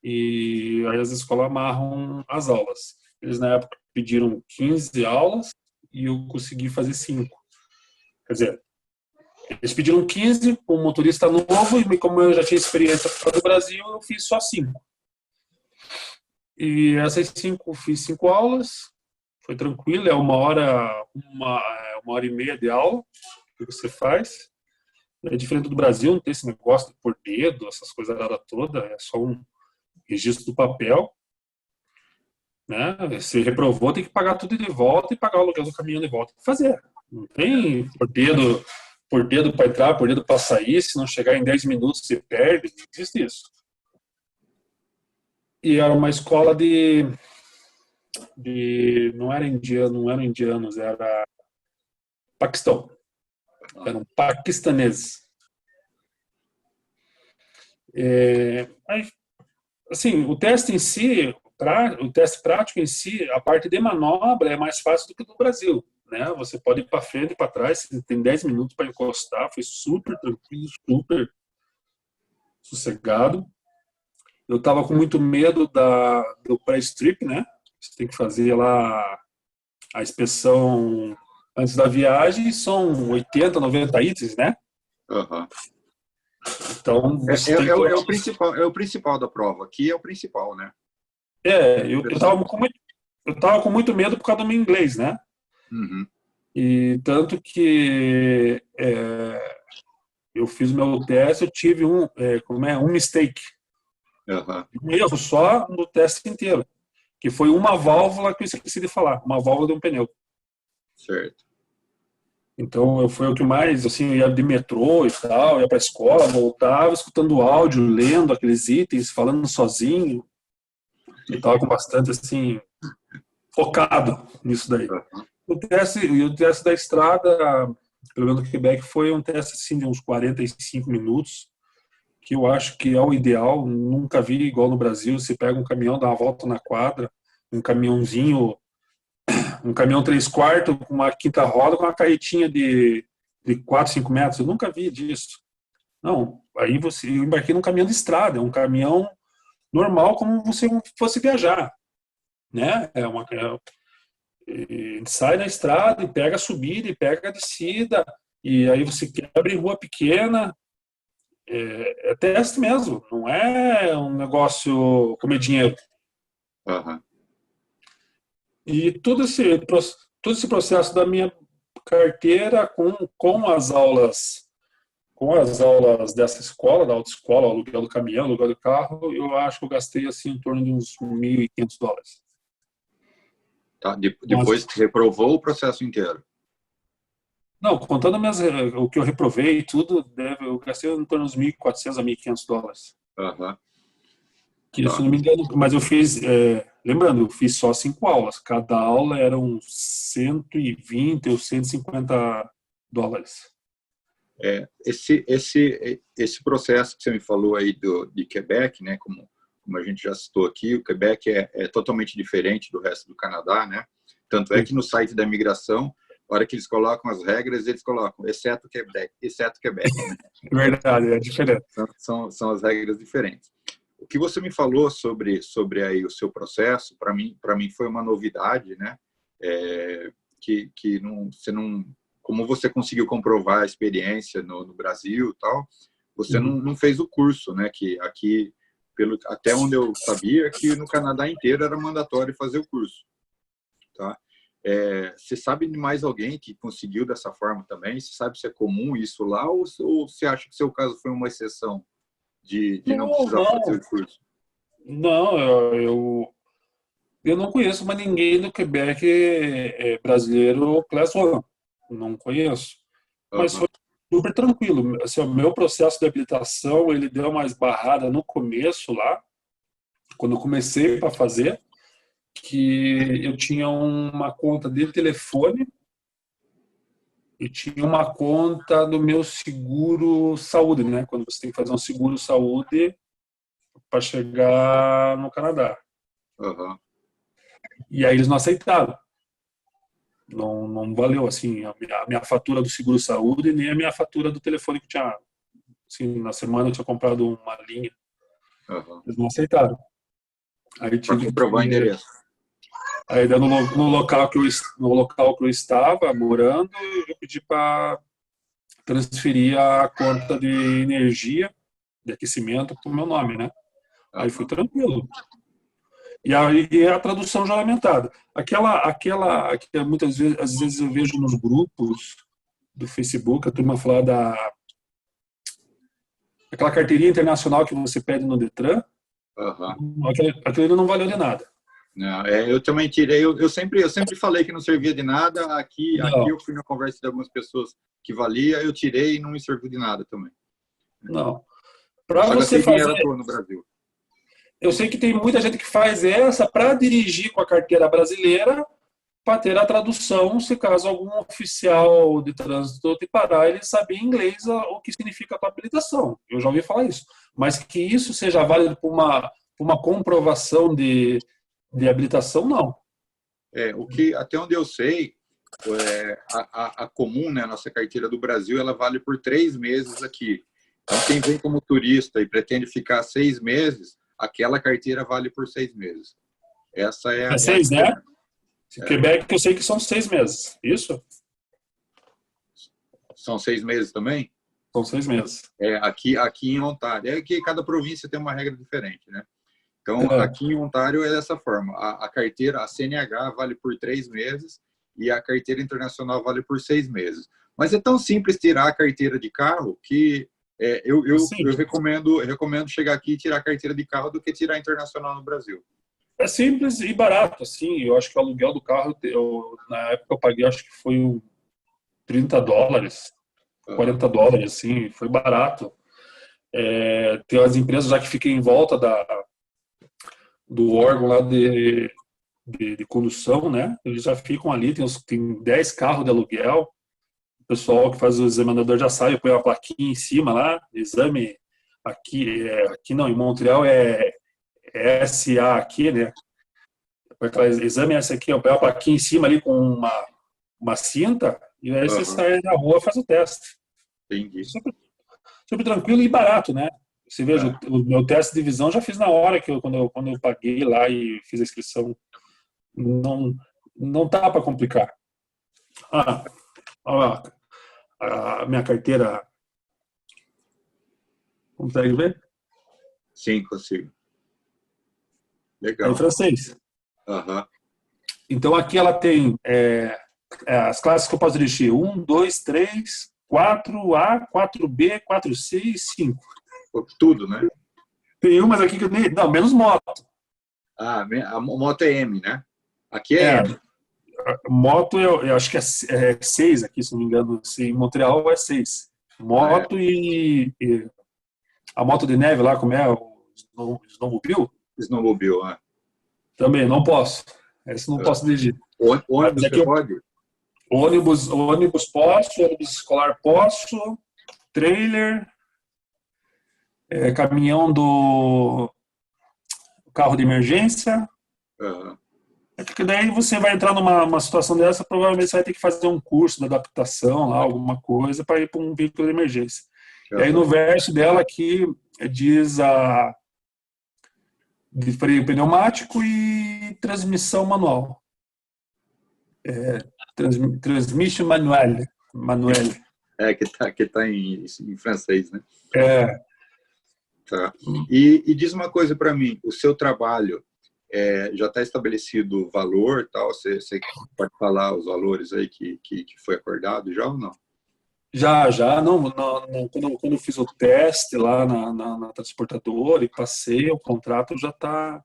E aí as escolas amarram as aulas. Eles na época pediram 15 aulas e eu consegui fazer 5. Quer dizer, eles pediram 15 com um motorista novo e como eu já tinha experiência fora do Brasil, eu fiz só 5. E essas 5, fiz 5 aulas, foi tranquilo, é uma hora e meia de aula que você faz. É diferente do Brasil, não tem esse negócio de por dedo, essas coisas toda, é só um registro do papel. Né? Se reprovou, tem que pagar tudo de volta e pagar o aluguel do caminhão de volta. Fazer. Não tem por dedo para entrar, por dedo para sair, se não chegar em 10 minutos você perde, não existe isso. E era uma escola não eram indianos, era Paquistão. Eram paquistaneses. Assim, o teste em si, o teste prático em si, a parte de manobra é mais fácil do que no Brasil. Né? Você pode ir para frente e para trás, você tem 10 minutos para encostar, foi super tranquilo, super sossegado. Eu estava com muito medo do pré-strip, né? Você tem que fazer lá a inspeção antes da viagem, são 80, 90 itens, né? Uhum. Então, é o principal da prova. Aqui é o principal, né? Eu estava com muito medo por causa do meu inglês, né? Uhum. E tanto que eu fiz o meu teste, eu tive um mistake. Uhum. Um erro só no teste inteiro. Que foi uma válvula que eu esqueci de falar. Uma válvula de um pneu. Certo. Então, foi o que mais, assim, eu ia de metrô e tal, ia pra escola, voltava, escutando áudio, lendo aqueles itens, falando sozinho. E tava com bastante, assim, focado nisso daí. Uhum. O teste da estrada, pelo menos no Quebec, foi um teste, assim, de uns 45 minutos, que eu acho que é o ideal. Nunca vi igual no Brasil. Você pega um caminhão, dá uma volta na quadra, um caminhão 3/4 com uma quinta roda, com uma carretinha de 4, 5 metros. Eu nunca vi disso. Não, aí eu embarquei num caminhão de estrada, um caminhão normal como você fosse viajar. Né? E sai na estrada e pega a subida e pega a descida, e aí você quebra em rua pequena. É teste mesmo, não é um negócio comer dinheiro. Aham. E todo esse processo da minha carteira com as aulas dessa escola, da autoescola, aluguel do caminhão, aluguel do carro, eu acho que eu gastei assim em torno de uns US$ 1.500. Tá. Depois Mas, que reprovou o processo inteiro. não, contando o que eu reprovei e tudo, eu gastei em torno de uns US$ 1.400 a US$ 1.500. Aham. Que, se Tá. não me engano, mas eu fiz, lembrando, eu fiz só 5 aulas. Cada aula era uns 120 ou US$ 150. Esse processo que você me falou aí de Quebec, né, como a gente já citou aqui, o Quebec é totalmente diferente do resto do Canadá, né? Tanto é que no site da imigração, na hora que eles colocam as regras, eles colocam exceto Quebec, né? Verdade, é diferente. São as regras diferentes. O que você me falou sobre aí o seu processo, para mim foi uma novidade, né? Que não, você não, como você conseguiu comprovar a experiência no Brasil e tal, você não fez o curso, né? Que aqui, até onde eu sabia, que no Canadá inteiro era mandatório fazer o curso, tá? Você sabe de mais alguém que conseguiu dessa forma também? Você sabe se é comum isso lá ou você acha que seu caso foi uma exceção de não Não, precisar fazer não. o curso? Não, eu não conheço mais ninguém do Quebec brasileiro Class 1. Não conheço. Mas Aham, foi super tranquilo. Assim, o meu processo de habilitação, ele deu uma esbarrada no começo lá, quando eu comecei para fazer, que eu tinha uma conta de telefone e tinha uma conta do meu seguro saúde, né? Quando você tem que fazer um seguro saúde para chegar no Canadá. aham. E aí eles não aceitaram. Não, não valeu assim a minha fatura do seguro saúde nem a minha fatura do telefone que eu tinha. Assim, na semana eu tinha comprado uma linha. Aham. Eles não aceitaram. Aí Para tive comprovar o que. endereço. Aí no local que eu estava morando, eu pedi para transferir a conta de energia, de aquecimento, para o meu nome, né? Aí foi Aham. tranquilo. E aí a tradução juramentada. Que muitas vezes, às vezes eu vejo nos grupos do Facebook a turma falar aquela carteirinha internacional que você pede no Detran, Aham. aquilo não valeu de nada. Não, eu também tirei, eu sempre falei que não servia de nada, aqui Não, eu fui na conversa de algumas pessoas que valia, eu tirei e não me serviu de nada também. não. Eu Para só você gastei dinheiro fazer, à toa no Brasil. eu sei que tem muita gente que faz essa para dirigir com a carteira brasileira, para ter a tradução, se caso algum oficial de trânsito te parar, ele saber em inglês o que significa a tua habilitação. Eu já ouvi falar isso. Mas que isso seja válido para uma comprovação de habilitação, não. Até onde eu sei, a comum, né, a nossa carteira do Brasil, ela vale por 3 meses aqui. Então, quem vem como turista e pretende ficar 6 meses, aquela carteira vale por 6 meses. Essa É é a 6, né? diferença. É, Quebec, eu sei que são 6 meses. Isso? são 6 meses também? São 6 meses. Aqui em Ontário. É que cada província tem uma regra diferente, né? Então, É, aqui em Ontário é dessa forma. A carteira, a CNH vale por 3 meses e a carteira internacional vale por 6 meses. Mas é tão simples tirar a carteira de carro que eu simples. recomendo chegar aqui e tirar a carteira de carro do que tirar a internacional no Brasil. É simples e barato, assim. Eu acho que o aluguel do carro, na época eu paguei, acho que foi US$ 30, Uhum. US$ 40, assim. Foi barato. Tem as empresas já que ficam em volta do órgão lá de condução, né? Eles já ficam ali, tem 10 carros de aluguel. O pessoal que faz o examinador já sabe, põe uma plaquinha em cima lá, exame aqui não, em Montreal é SA aqui, né? Põe aquela exame essa aqui, ó, põe uma plaquinha em cima ali com uma cinta, e aí você Uhum. sai na rua e faz o teste. Entendi. Super, super tranquilo e barato, né? Você veja, É. o meu teste de visão já fiz na hora quando eu paguei lá e fiz a inscrição. Não, não tá para complicar. Ah, ó, a minha carteira, consegue ver? Sim, consigo. É em Legal. francês. Aham. Então, aqui ela tem as classes que eu posso dirigir: 1, 2, 3, 4A, 4B, 4C e 5. Tudo, né? Tem umas aqui que eu nem... Não, menos moto. Ah, a moto é M, né? Aqui é É, M. moto eu acho que é 6 aqui, se não me engano. Em Montreal é 6. Ah, é. Moto e a moto de neve lá, como é? O Snowmobile? Snowmobile, ah. Também, não posso. Esse não posso dirigir. Mas Ônibus você aqui pode? ônibus posso, ônibus escolar posso, trailer, caminhão do carro de emergência. Aham. Porque daí você vai entrar numa situação dessa, provavelmente você vai ter que fazer um curso de adaptação, lá, alguma coisa, para ir para um veículo de emergência. E aí no Aham. verso dela aqui diz de freio pneumático e transmissão manual. Transmission manuel. Que tá em francês, né? É, Tá. E diz uma coisa para mim, o seu trabalho já está estabelecido o valor, tal? Você pode falar os valores aí que foi acordado já ou não? já, não, quando eu fiz o teste lá na transportadora e passei, o contrato já tá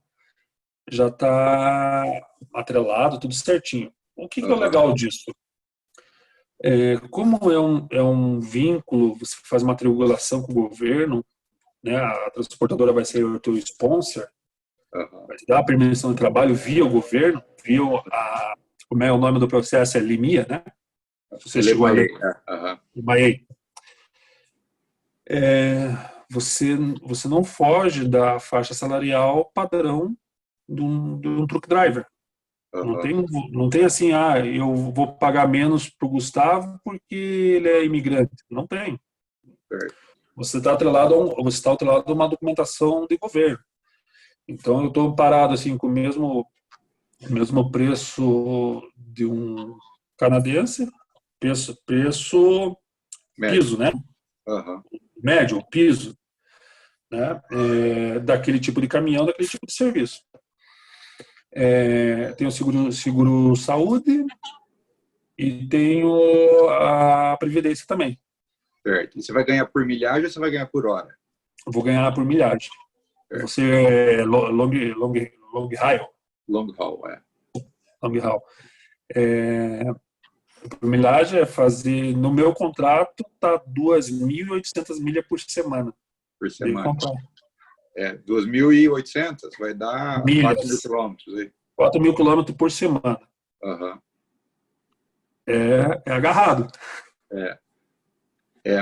atrelado, tudo certinho. O que é o Aham. legal disso? Como é um vínculo, você faz uma triangulação com o governo, né? A transportadora vai ser o teu sponsor, Aham. vai te dar a permissão de trabalho via o governo, via como é o nome do processo? É LIMIA, né? Se você chegou a ler. Lemaie. Aham. LIMIA. Você não foge da faixa salarial padrão de um truck driver. Não Aham. tem, não tem assim, eu vou pagar menos para o Gustavo porque ele é imigrante. Não tem. Certo. Você está atrelado a uma documentação de governo. Então, eu estou parado assim com o mesmo preço de um canadense, preço Médio. piso, né? Aham. Médio, piso, né? Daquele tipo de caminhão, daquele tipo de serviço. Tem o seguro saúde e tem a previdência também. Certo. E você vai ganhar por milhagem ou você vai ganhar por hora? Eu vou ganhar por milhagem. Certo. Você é long haul. Long haul, Long haul. Por milhagem é fazer, no meu contrato, tá 2.800 milhas por semana por de semana. contrato. 2.800 vai dar 4.000 Milhas. quilômetros aí. 4.000 quilômetros por semana. Aham. É agarrado.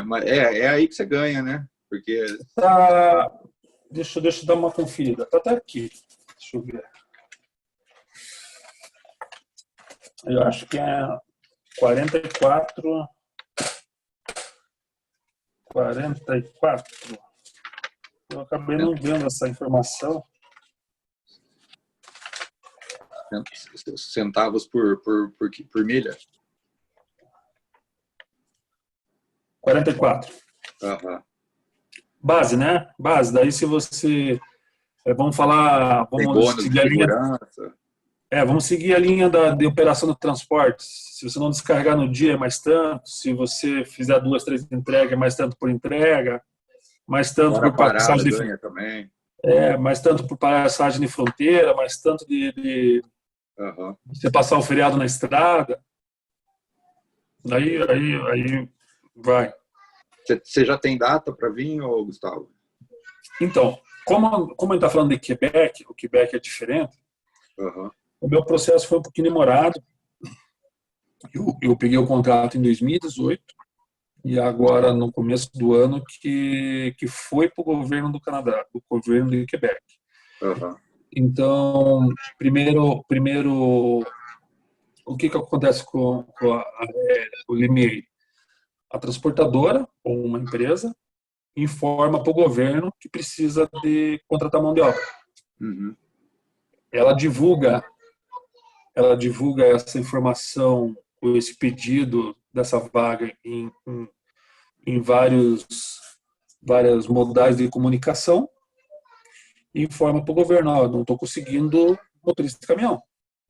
Mas é aí que você ganha, né? Porque Tá, deixa eu dar uma conferida. Tá até aqui. Deixa eu ver. Eu acho que é 44. 44. Eu acabei não vendo essa informação. centavos por milha. 44. Aham. Base, né? Base. Daí se você... vamos falar... Tem Vamos bônus de seguir a linha... segurança. Vamos seguir a linha de operação do transporte. Se você não descarregar no dia, é mais tanto. Se você fizer 2, 3 entregas, é mais tanto por entrega. Mais tanto Hora por parada passagem ganha também. mais tanto por passagem de fronteira, mais tanto de Aham. você passar o feriado na estrada. Aí vai. Você já tem data para vir, ô, Gustavo? Então, como a gente está falando de Quebec, o Quebec é diferente, Aham. o meu processo foi um pouquinho demorado. Eu peguei o contrato em 2018 e agora, no começo do ano, que foi para o governo do Canadá, o governo de Quebec. Aham. Então, primeiro o que acontece com o limiar? A transportadora ou uma empresa informa para o governo que precisa de contratar mão de obra. Uhum. Ela divulga ela divulga essa informação, ou esse pedido dessa vaga em várias modais de comunicação e informa para o governo, ó, não estou conseguindo motorista de caminhão.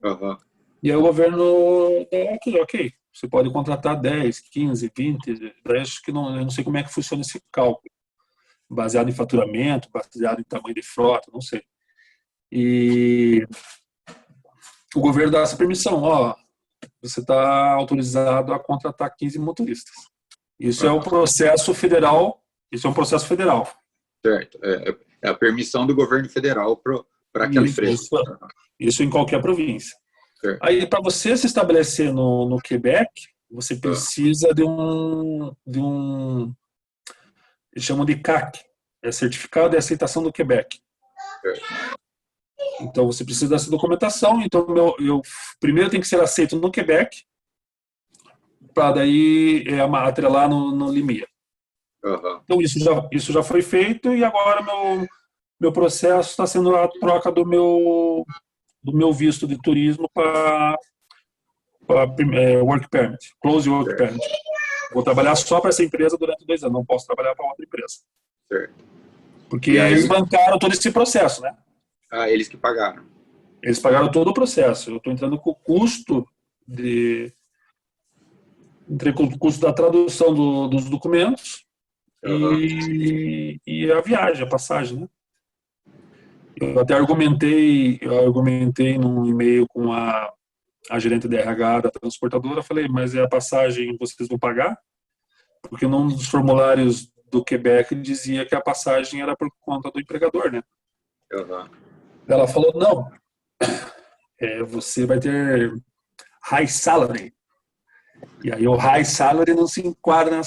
Uhum. E aí o governo é aquilo, ok, você pode contratar 10, 15, 20, acho que não, eu não sei como é que funciona esse cálculo, baseado em faturamento, baseado em tamanho de frota, não sei. E o governo dá essa permissão, ó, você está autorizado a contratar 15 motoristas. Isso é um processo federal, isso é um processo federal. Certo, é a permissão do governo federal para aquela empresa. Isso em qualquer província. Certo. Aí, para você se estabelecer no Quebec, você precisa de eles chamam de CAC, é Certificado de Aceitação do Quebec. Certo. Então, você precisa dessa documentação. Então, eu primeiro tem que ser aceito no Quebec, para daí atrelar no Limia. Uhum. Então, isso já foi feito e agora meu processo está sendo a troca do meu visto de turismo para Work Permit, Close Work Permit. Vou trabalhar só para essa empresa durante 2 anos, não posso trabalhar para outra empresa. Certo. Porque eles bancaram todo esse processo, né? Ah, eles que pagaram. Eles pagaram todo o processo. Eu estou entrando com o custo entrei com o custo da tradução dos documentos e a viagem, a passagem, né? Eu até argumentei num e-mail com a gerente de RH da transportadora, falei, mas a passagem vocês vão pagar? Porque num dos formulários do Quebec dizia que a passagem era por conta do empregador, né? Uhum. Ela falou, não, você vai ter high salary. E aí o high salary não se enquadra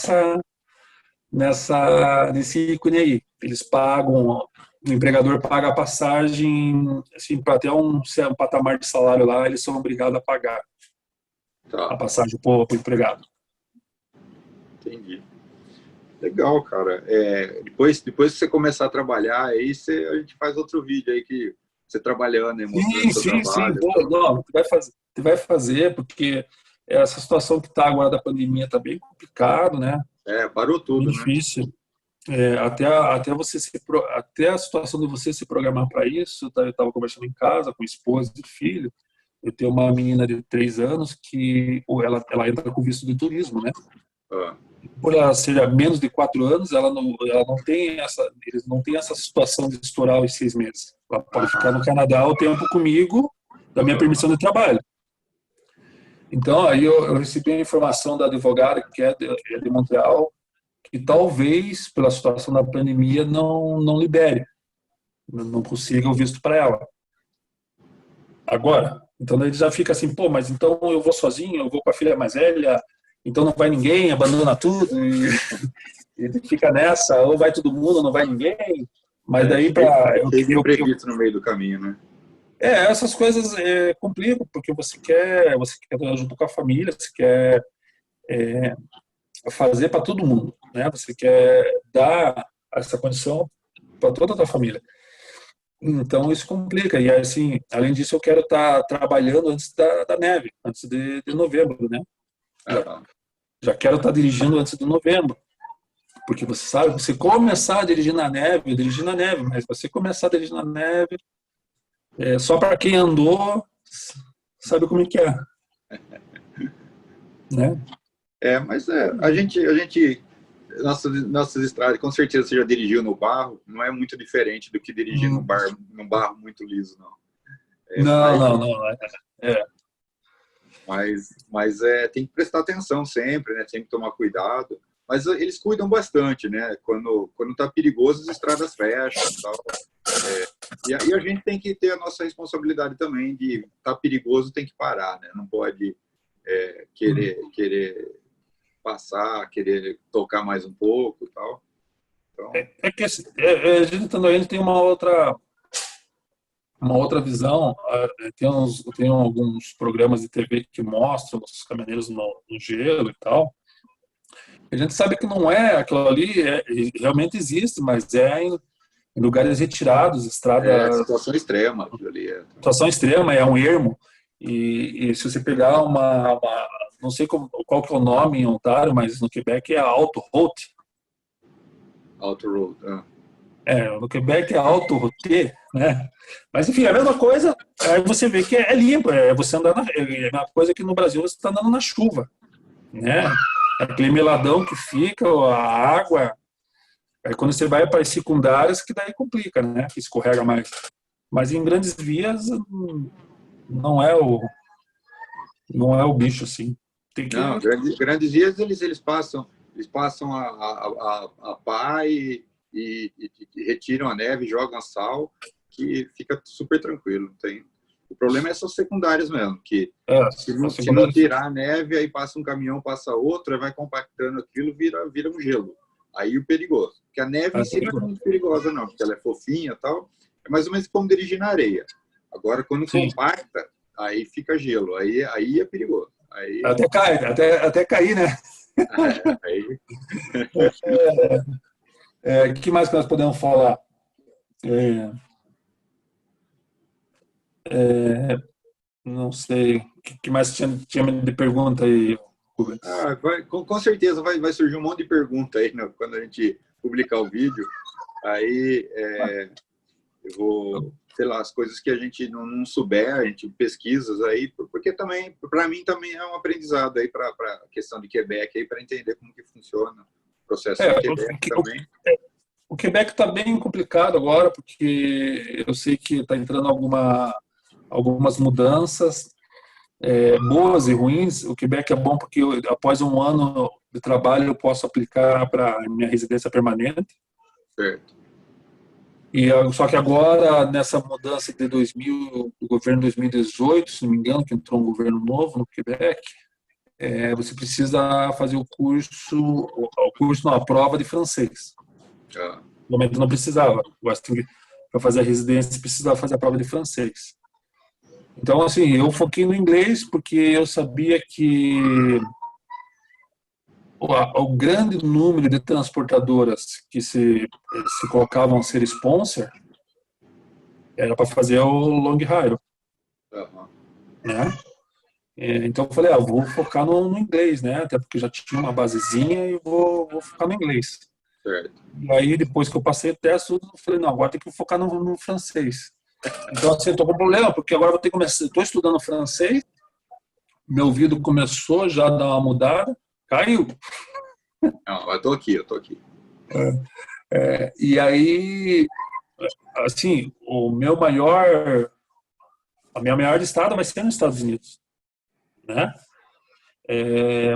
nesse ícone aí. Eles pagam, o empregador paga a passagem, assim, para até um patamar de salário lá, eles são obrigados a pagar a passagem para o empregado. Entendi. Legal, cara. Depois que você começar a trabalhar, aí a gente faz outro vídeo aí que você trabalhando e mostrando seu trabalho. Sim. Não, tu vai fazer, porque essa situação que está agora da pandemia está bem complicado, né? Parou tudo, bem difícil. Até a situação de você se programar para isso, eu estava conversando em casa com esposa e filho. Eu tenho uma menina de 3 anos que ela entra com visto de turismo, né? Por ela ser menos de 4 anos, eles não têm essa situação de estourar os 6 meses. Ela pode ficar no Canadá o tempo comigo, da minha permissão de trabalho. Então, aí eu recebi a informação da advogada, que é de Montreal, que talvez, pela situação da pandemia, não libere, não consiga o visto para ela. Agora, então ele já fica assim, pô, mas então eu vou sozinho, eu vou com a filha mais velha, então não vai ninguém, abandona tudo, e ele fica nessa, ou vai todo mundo, ou não vai ninguém. Mas daí para eu imprevisto no meio do caminho, né? Essas coisas complicam, porque você quer estar junto com a família, você quer fazer para todo mundo, né? Você quer dar essa condição para toda a tua família. Então isso complica. E assim, além disso, eu quero estar trabalhando antes da neve, antes de novembro, né? Já quero estar dirigindo antes de novembro. Porque você sabe, você começar a dirigir na neve, mas você começar a dirigir na neve, só para quem andou, sabe como é que é. Né? Mas a gente nossas estradas, com certeza você já dirigiu no barro, não é muito diferente do que dirigir num barro muito liso, não. Não. Mas tem que prestar atenção sempre, né? Sempre tomar cuidado. Mas eles cuidam bastante, né? Quando tá perigoso, as estradas fecham e tal. E a gente tem que ter a nossa responsabilidade também de tá perigoso, tem que parar, né? Não pode querer passar, querer tocar mais um pouco e tal. Então... que a gente tem uma outra visão. Tem alguns programas de TV que mostram os caminhoneiros no gelo e tal. A gente sabe que não é aquilo ali, realmente existe, mas em lugares retirados, estrada... situação extrema. Aquilo ali situação extrema, é um ermo. E se você pegar não sei qual que é o nome em Ontário, mas no Quebec é Alto Route. Outer Road. Ah. No Quebec é Alto Route, né? Mas enfim, é a mesma coisa. Aí você vê que é limpo, você andar é a mesma coisa que no Brasil você está andando na chuva, né? Aquele meladão que fica, a água. Aí quando você vai para as secundárias, que daí complica, né? Que escorrega mais. Mas em grandes vias não é o não é o bicho assim. Tem que Não, grandes vias eles passam a pá e retiram a neve, jogam sal, que fica super tranquilo. O problema é essas secundárias mesmo, que se não tirar a neve, aí passa um caminhão, passa outro, aí vai compactando aquilo, vira um gelo. Aí o perigoso. Porque a neve em si não é muito perigosa, não, porque ela é fofinha e tal. É mais ou menos como dirigir na areia. Agora, quando compacta, aí fica gelo. Aí é perigoso. Aí, até cair, né? aí... Que mais que nós podemos falar? Não sei. O que mais tinha de pergunta aí, Rubens? Com certeza vai surgir um monte de pergunta aí, né, quando a gente publicar o vídeo. Aí eu vou, sei lá, as coisas que a gente não souber, a gente pesquisa aí, porque também, para mim, também é um aprendizado aí para a questão de Quebec, aí para entender como que funciona o processo em Quebec também. O Quebec está bem complicado agora, porque eu sei que está entrando algumas mudanças, boas e ruins. O Quebec é bom porque após um ano de trabalho eu posso aplicar para minha residência permanente. Certo. Só que agora, nessa mudança de 2000, do governo 2018, se não me engano, que entrou um governo novo no Quebec, você precisa fazer a prova de francês. No momento não precisava. Para fazer a residência, precisava fazer a prova de francês. Então, assim, eu foquei no inglês porque eu sabia que o grande número de transportadoras que se colocavam a ser sponsor era para fazer o long haul, né? Então eu falei, vou focar no inglês, né? Até porque já tinha uma basezinha e vou focar no inglês. Certo. E aí depois que eu passei o teste, eu falei, não, agora tem que focar no francês. Então assim, eu tô com problema, porque agora eu vou ter que começar, estou estudando francês, meu ouvido começou já a dar uma mudada, caiu. Não, eu tô aqui. E aí, assim, a minha maior estrada vai ser nos Estados Unidos, né?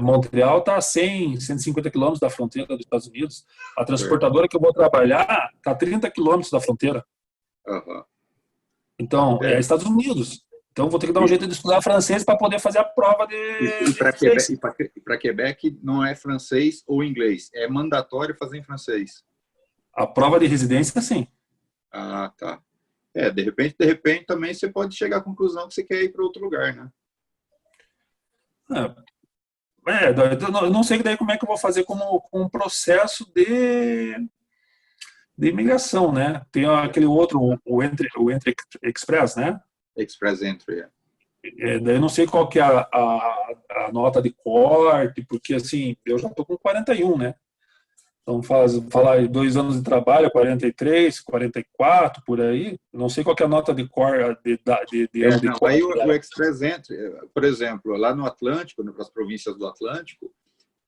Montreal está a 150 quilômetros da fronteira dos Estados Unidos. A transportadora que eu vou trabalhar está a 30 quilômetros da fronteira. Então, é Estados Unidos. Então, vou ter que dar um jeito de estudar francês para poder fazer a prova de para Quebec não é francês ou inglês, é mandatório fazer em francês. A prova de residência, sim. Ah, tá. De repente também você pode chegar à conclusão que você quer ir para outro lugar, né? Eu não sei daí como é que eu vou fazer com um processo de imigração, né? Tem aquele outro, o Entry Express, né? Express Entry, Daí eu não sei qual que é a nota de corte, porque assim, eu já estou com 41, né? Então, falar 2 anos de trabalho, 43, 44, por aí. Não sei qual que é a nota de corte, de ano de corte. Aí o Express Entry, por exemplo, lá no Atlântico, nas províncias do Atlântico,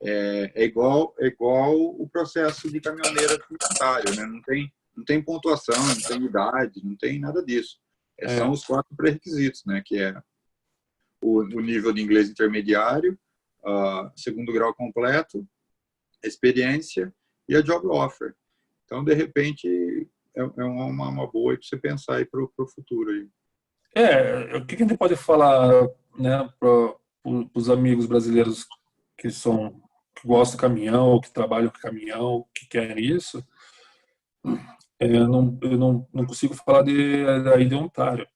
é igual o processo de caminhoneiro comunitário, né? Não tem pontuação, não tem idade, não tem nada disso. São os 4 pré-requisitos, né? Que é o nível de inglês intermediário, segundo grau completo, experiência e a job offer. Então, de repente, é uma boa para você pensar aí para o futuro. Aí. O que a gente pode falar, né, para os amigos brasileiros que gostam de caminhão, ou que trabalham com caminhão, que querem isso? Eu não consigo falar aí de Ontário.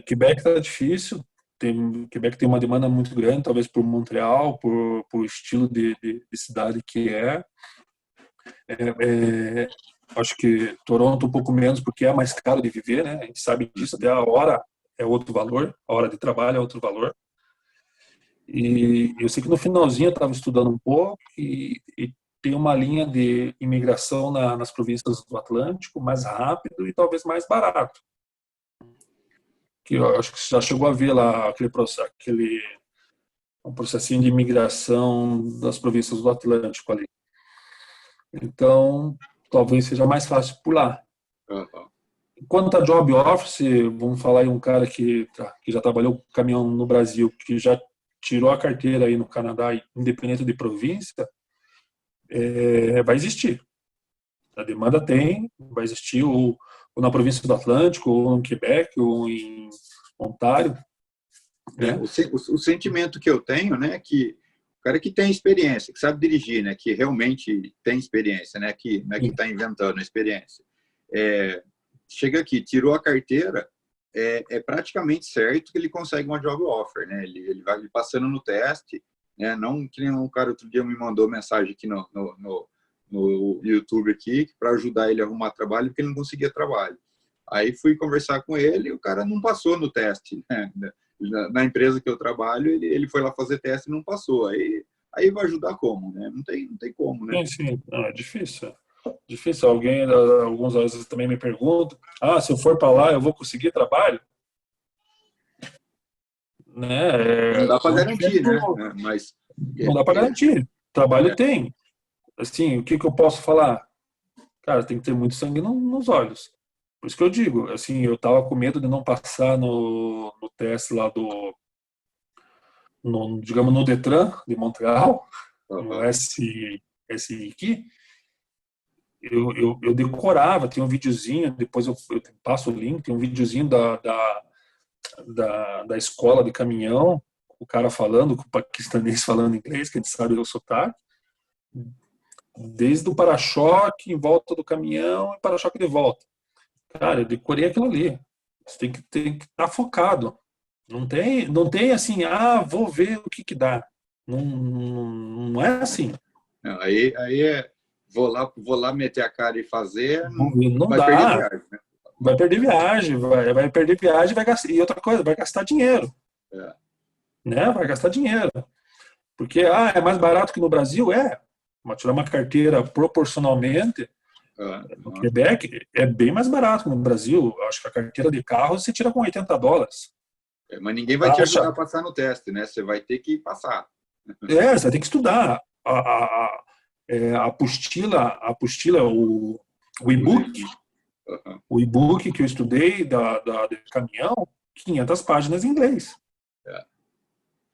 Quebec está difícil. Quebec tem uma demanda muito grande, talvez por Montreal, por estilo de cidade que é. Acho que Toronto um pouco menos, porque é mais caro de viver, né? A gente sabe disso até a hora. é outro valor, a hora de trabalho é outro valor. E eu sei que no finalzinho eu estava estudando um pouco e tem uma linha de imigração nas províncias do Atlântico mais rápido e talvez mais barato. Que eu acho que você já chegou a ver lá um processinho de imigração das províncias do Atlântico ali. Então, talvez seja mais fácil por lá. Uhum. Quanto a job office, vamos falar aí um cara que já trabalhou com caminhão no Brasil, que já tirou a carteira aí no Canadá, independente de província, vai existir. A demanda tem, vai existir ou na província do Atlântico, ou no Quebec, ou em Ontário. Né? O sentimento que eu tenho, né, que o cara que tem experiência, que sabe dirigir, né, que realmente tem experiência, né, que não é que está inventando a experiência, chega aqui, tirou a carteira, é praticamente certo que ele consegue uma job offer, né? Ele vai passando no teste, né? Não que nem um cara outro dia me mandou mensagem aqui no YouTube aqui para ajudar ele a arrumar trabalho porque ele não conseguia trabalho. Aí fui conversar com ele e o cara não passou no teste, né? Na empresa que eu trabalho, ele foi lá fazer teste e não passou. Aí vai ajudar como, né? Não tem como, né? Sim. Não, é difícil. Difícil. Alguns vezes também me perguntam: se eu for para lá, eu vou conseguir trabalho? Né? Não dá para garantir, né? Mas não dá para garantir. Trabalho tem. Assim, o que eu posso falar? Cara, tem que ter muito sangue nos olhos. Por isso que eu digo, assim, eu tava com medo de não passar no teste lá digamos, no Detran de Montreal, no SIQ. Eu decorava, tem um videozinho, depois eu passo o link, tem um videozinho da escola de caminhão, o cara falando, com o paquistanês falando inglês, que a gente sabe o sotaque, desde o para-choque em volta do caminhão e para-choque de volta. Cara, eu decorei aquilo ali. Você tem que estar focado. Não tem assim, vou ver o que dá. Não é assim. Aí vou lá meter a cara e fazer, Não vai dá. perder viagem, né? Vai perder viagem, vai perder viagem, vai gastar, e outra coisa, vai gastar dinheiro. Né? Vai gastar dinheiro. Porque é mais barato que no Brasil? Mas tirar uma carteira proporcionalmente, no Quebec é bem mais barato que no Brasil. Acho que a carteira de carro você tira com $80. Mas ninguém vai te ajudar a passar no teste, né? Você vai ter que passar. Você vai ter que estudar. A apostila, o e-book, o e-book que eu estudei da caminhão, 500 páginas em inglês.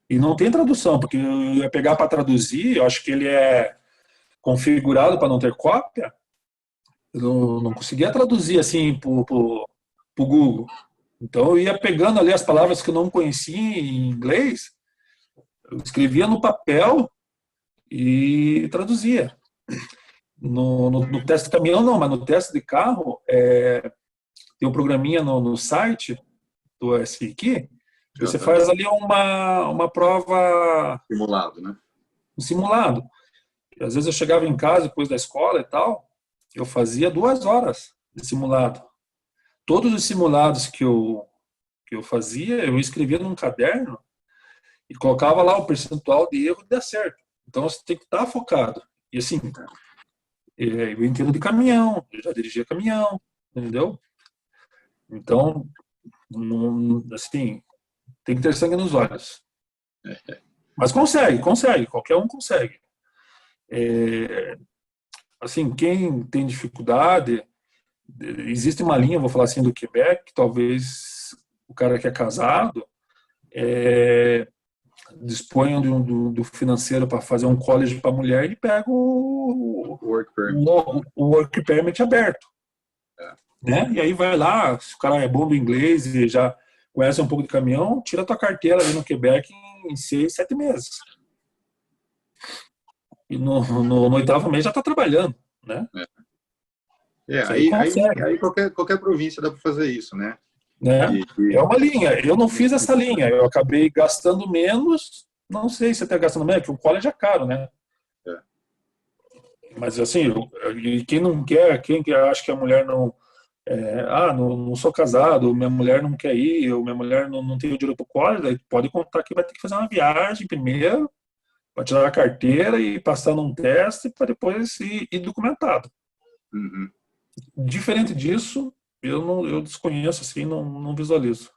E não tem tradução, porque eu ia pegar para traduzir, eu acho que ele é configurado para não ter cópia. Eu não conseguia traduzir assim para o Google. Então eu ia pegando ali as palavras que eu não conhecia em inglês, eu escrevia no papel e traduzia. No teste de caminhão não, mas no teste de carro tem um programinha no site do SIQ, que você faz ali uma prova... Simulado, né? Um simulado. E, às vezes eu chegava em casa depois da escola e tal, eu fazia 2 horas de simulado. Todos os simulados que eu fazia, eu escrevia num caderno e colocava lá o percentual de erro e de acerto. Então você tem que estar focado. E assim, eu entendo de caminhão, eu já dirigia caminhão, entendeu? Então, assim, tem que ter sangue nos olhos. Mas consegue, qualquer um consegue. Assim, quem tem dificuldade, existe uma linha, vou falar assim, do Quebec, que talvez o cara que é casado disponha do financeiro para fazer um college para mulher, ele pega o work permit aberto. Né? E aí vai lá, se o cara é bom do inglês e já conhece um pouco de caminhão, tira a tua carteira ali no Quebec em 6, 7 meses. E no 8º mês já está trabalhando, né? Aí qualquer província dá para fazer isso, né? É uma linha. Eu não fiz essa linha. Eu acabei gastando menos. Não sei se até gastando menos, porque o college é caro, né? Mas assim, quem não quer, quem acha que a mulher não não sou casado, minha mulher não quer ir, ou minha mulher não tem o dinheiro para o college, daí pode contar que vai ter que fazer uma viagem primeiro, para tirar a carteira e passar num teste para depois ir documentado. Uhum. Diferente disso, eu desconheço, assim, não visualizo.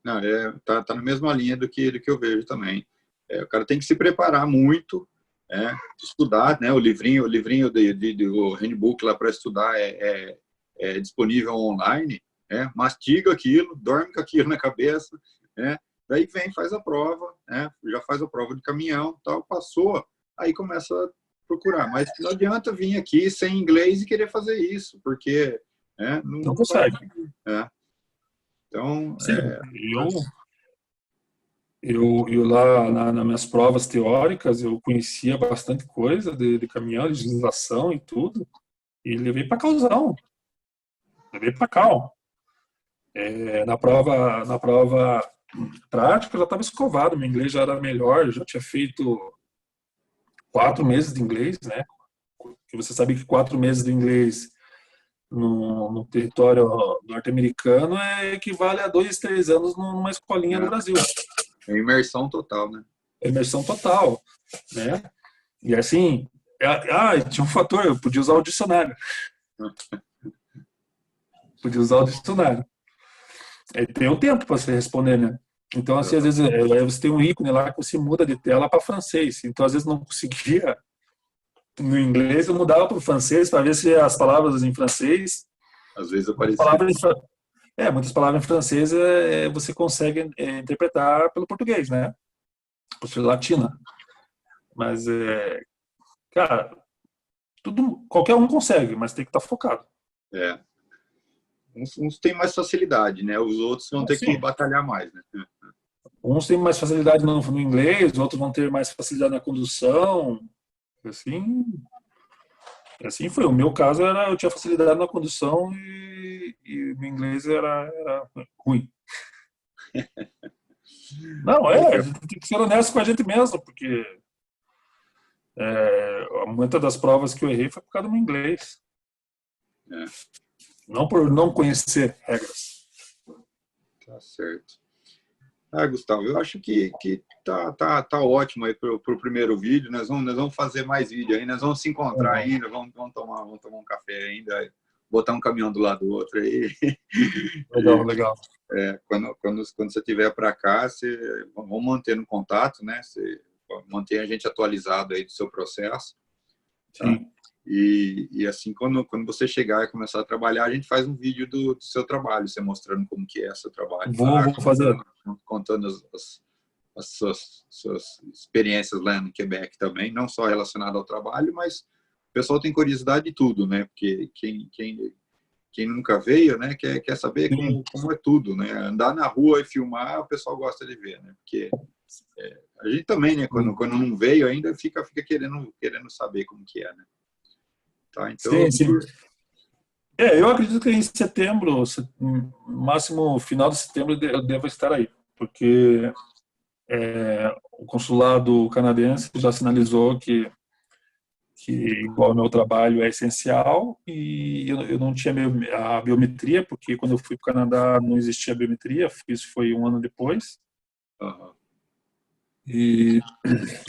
Não, tá na mesma linha do que eu vejo também. O cara tem que se preparar muito, estudar, né? O livrinho do handbook lá para estudar é disponível online, mastiga aquilo, dorme com aquilo na cabeça, daí vem, faz a prova, já faz a prova de caminhão, tal, passou, aí começa a procurar. Mas não adianta vir aqui sem inglês e querer fazer isso, porque Não consegue. Então, Sim, eu lá nas minhas provas teóricas, eu conhecia bastante coisa de caminhão, legislação e tudo, e levei para causão, levei para cal. Na prova prática, eu já estava escovado, meu inglês já era melhor, eu já tinha feito 4 meses de inglês, né? Porque você sabe que 4 meses de inglês no território norte-americano equivale a 2, 3 anos numa escolinha no Brasil. É imersão total, né? Imersão total, né? E assim, tinha um fator, eu podia usar o dicionário. Podia usar o dicionário. Tem um tempo para você responder, né? Então, assim, às vezes você tem um ícone lá que você muda de tela para francês. Então, às vezes não conseguia no inglês, eu mudava para o francês para ver se as palavras em francês. Às vezes aparecia. Muitas palavras em francês você consegue interpretar pelo português, né? Por ser latina. Mas, cara, qualquer um consegue, mas tem que estar focado. Uns têm mais facilidade, né? Os outros vão ter que batalhar mais, né? Uns têm mais facilidade no inglês, outros vão ter mais facilidade na condução. Assim foi. O meu caso eu tinha facilidade na condução e o inglês era ruim. Não, a gente tem que ser honesto com a gente mesmo, porque muitas das provas que eu errei foi por causa do meu inglês. Não por não conhecer regras. Tá certo. Gustavo, eu acho que tá ótimo aí pro primeiro vídeo. Nós vamos fazer mais vídeo aí, nós vamos se encontrar ainda, vamos tomar um café ainda, botar um caminhão do lado do outro aí. Legal. Quando você estiver para cá, vamos manter no contato, né? Você mantém a gente atualizado aí do seu processo. Tá? Sim. E assim, quando você chegar e começar a trabalhar, a gente faz um vídeo do seu trabalho, você mostrando como que é seu trabalho. Vou fazer. Contando as suas experiências lá no Quebec também, não só relacionado ao trabalho, mas o pessoal tem curiosidade de tudo, né? Porque quem nunca veio, né, quer saber como é tudo, né? Andar na rua e filmar, o pessoal gosta de ver, né? Porque a gente também, né? Quando não veio ainda, fica querendo saber como que é, né? Tá, então, sim. Eu acredito que em setembro, máximo final de setembro, eu devo estar aí, porque o consulado canadense já sinalizou que igual ao meu trabalho é essencial e eu não tinha a biometria, porque quando eu fui para o Canadá não existia biometria, isso foi 1 ano depois. E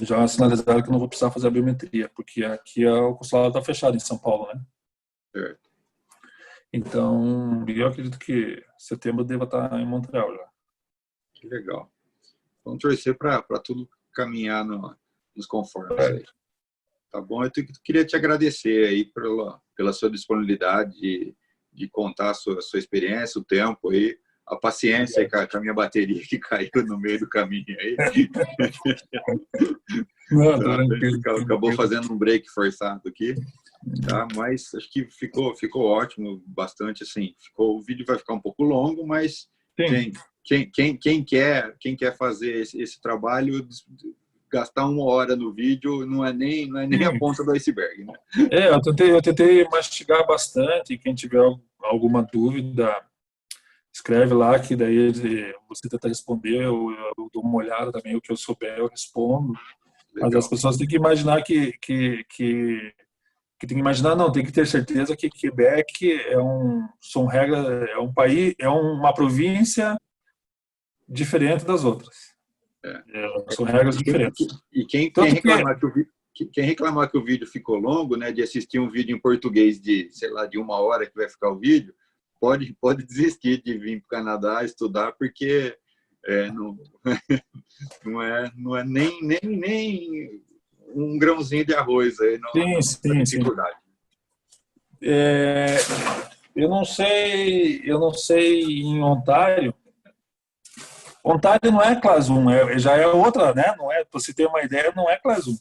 já sinalizaram que eu não vou precisar fazer a biometria, porque aqui o consulado está fechado em São Paulo, né? Certo. Então, eu acredito que setembro eu deva estar em Montreal já. Que legal. Vamos torcer para tudo caminhar nos conformes aí. Tá bom? Eu queria te agradecer aí pela sua disponibilidade de contar a sua experiência, o tempo aí, a paciência com a minha bateria que caiu no meio do caminho aí. Acabou fazendo um break forçado aqui. Tá? Mas acho que ficou ótimo, bastante assim. O vídeo vai ficar um pouco longo, mas quem quer fazer esse trabalho, gastar 1 hora no vídeo não é nem a ponta do iceberg, né? Eu tentei mastigar bastante. Quem tiver alguma dúvida, escreve lá que daí você tenta responder, eu dou uma olhada também, o que eu souber eu respondo. Legal. Mas as pessoas têm que imaginar que que tem que imaginar, não, tem que ter certeza que Quebec são regras, é um país, é uma província diferente das outras. É. São regras diferentes. E quem Tanto reclamar quem reclamar que o vídeo ficou longo, né, de assistir um vídeo em português de, sei lá, de 1 hora que vai ficar o vídeo, pode desistir de vir para o Canadá estudar, porque não é nem um grãozinho de arroz aí sim, dificuldade. Eu não sei em Ontário. Ontário não é Class 1, já é outra, né? Não é, para você ter uma ideia, não é Class 1.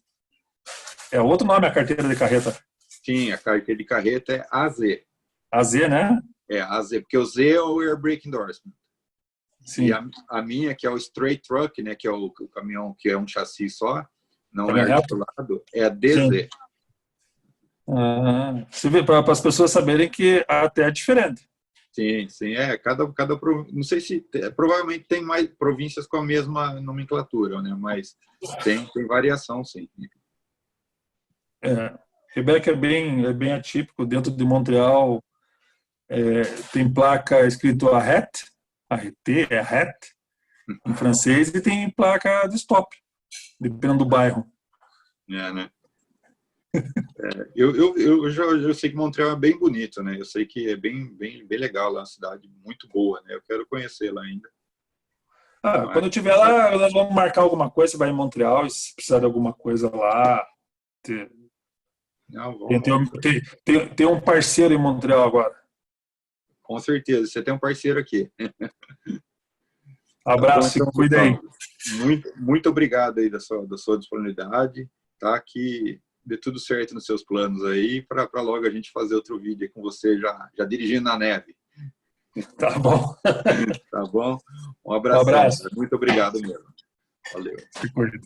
É outro nome a carteira de carreta. Sim, a carteira de carreta é AZ. AZ, né? É, AZ, porque o Z é o Air Brake Endorsement. Sim. E a minha, que é o Straight Truck, né, que é o caminhão que é um chassi só, não é articulado, é a DZ. Você vê, para as pessoas saberem que até é diferente. Sim, não sei se provavelmente tem mais províncias com a mesma nomenclatura, né? Mas tem variação, sim. Quebec é bem atípico. Dentro de Montreal tem placa escrito arrête, arrête, em francês, e tem placa de stop, dependendo do bairro. Né? Eu sei que Montreal é bem bonito, né? Eu sei que é bem legal lá, uma cidade muito boa, né? Eu quero conhecer lá ainda. Quando eu estiver lá, nós vamos marcar alguma coisa. Você vai em Montreal, e se precisar de alguma coisa lá. Tem um parceiro em Montreal agora. Com certeza, você tem um parceiro aqui. Abraço, então, cuida aí. Muito obrigado aí da sua disponibilidade, tá? Que dê tudo certo nos seus planos aí, para logo a gente fazer outro vídeo com você já dirigindo na neve. Tá bom. Tá bom? Um abraço. Um abraço. Muito obrigado mesmo. Valeu. Se cuida.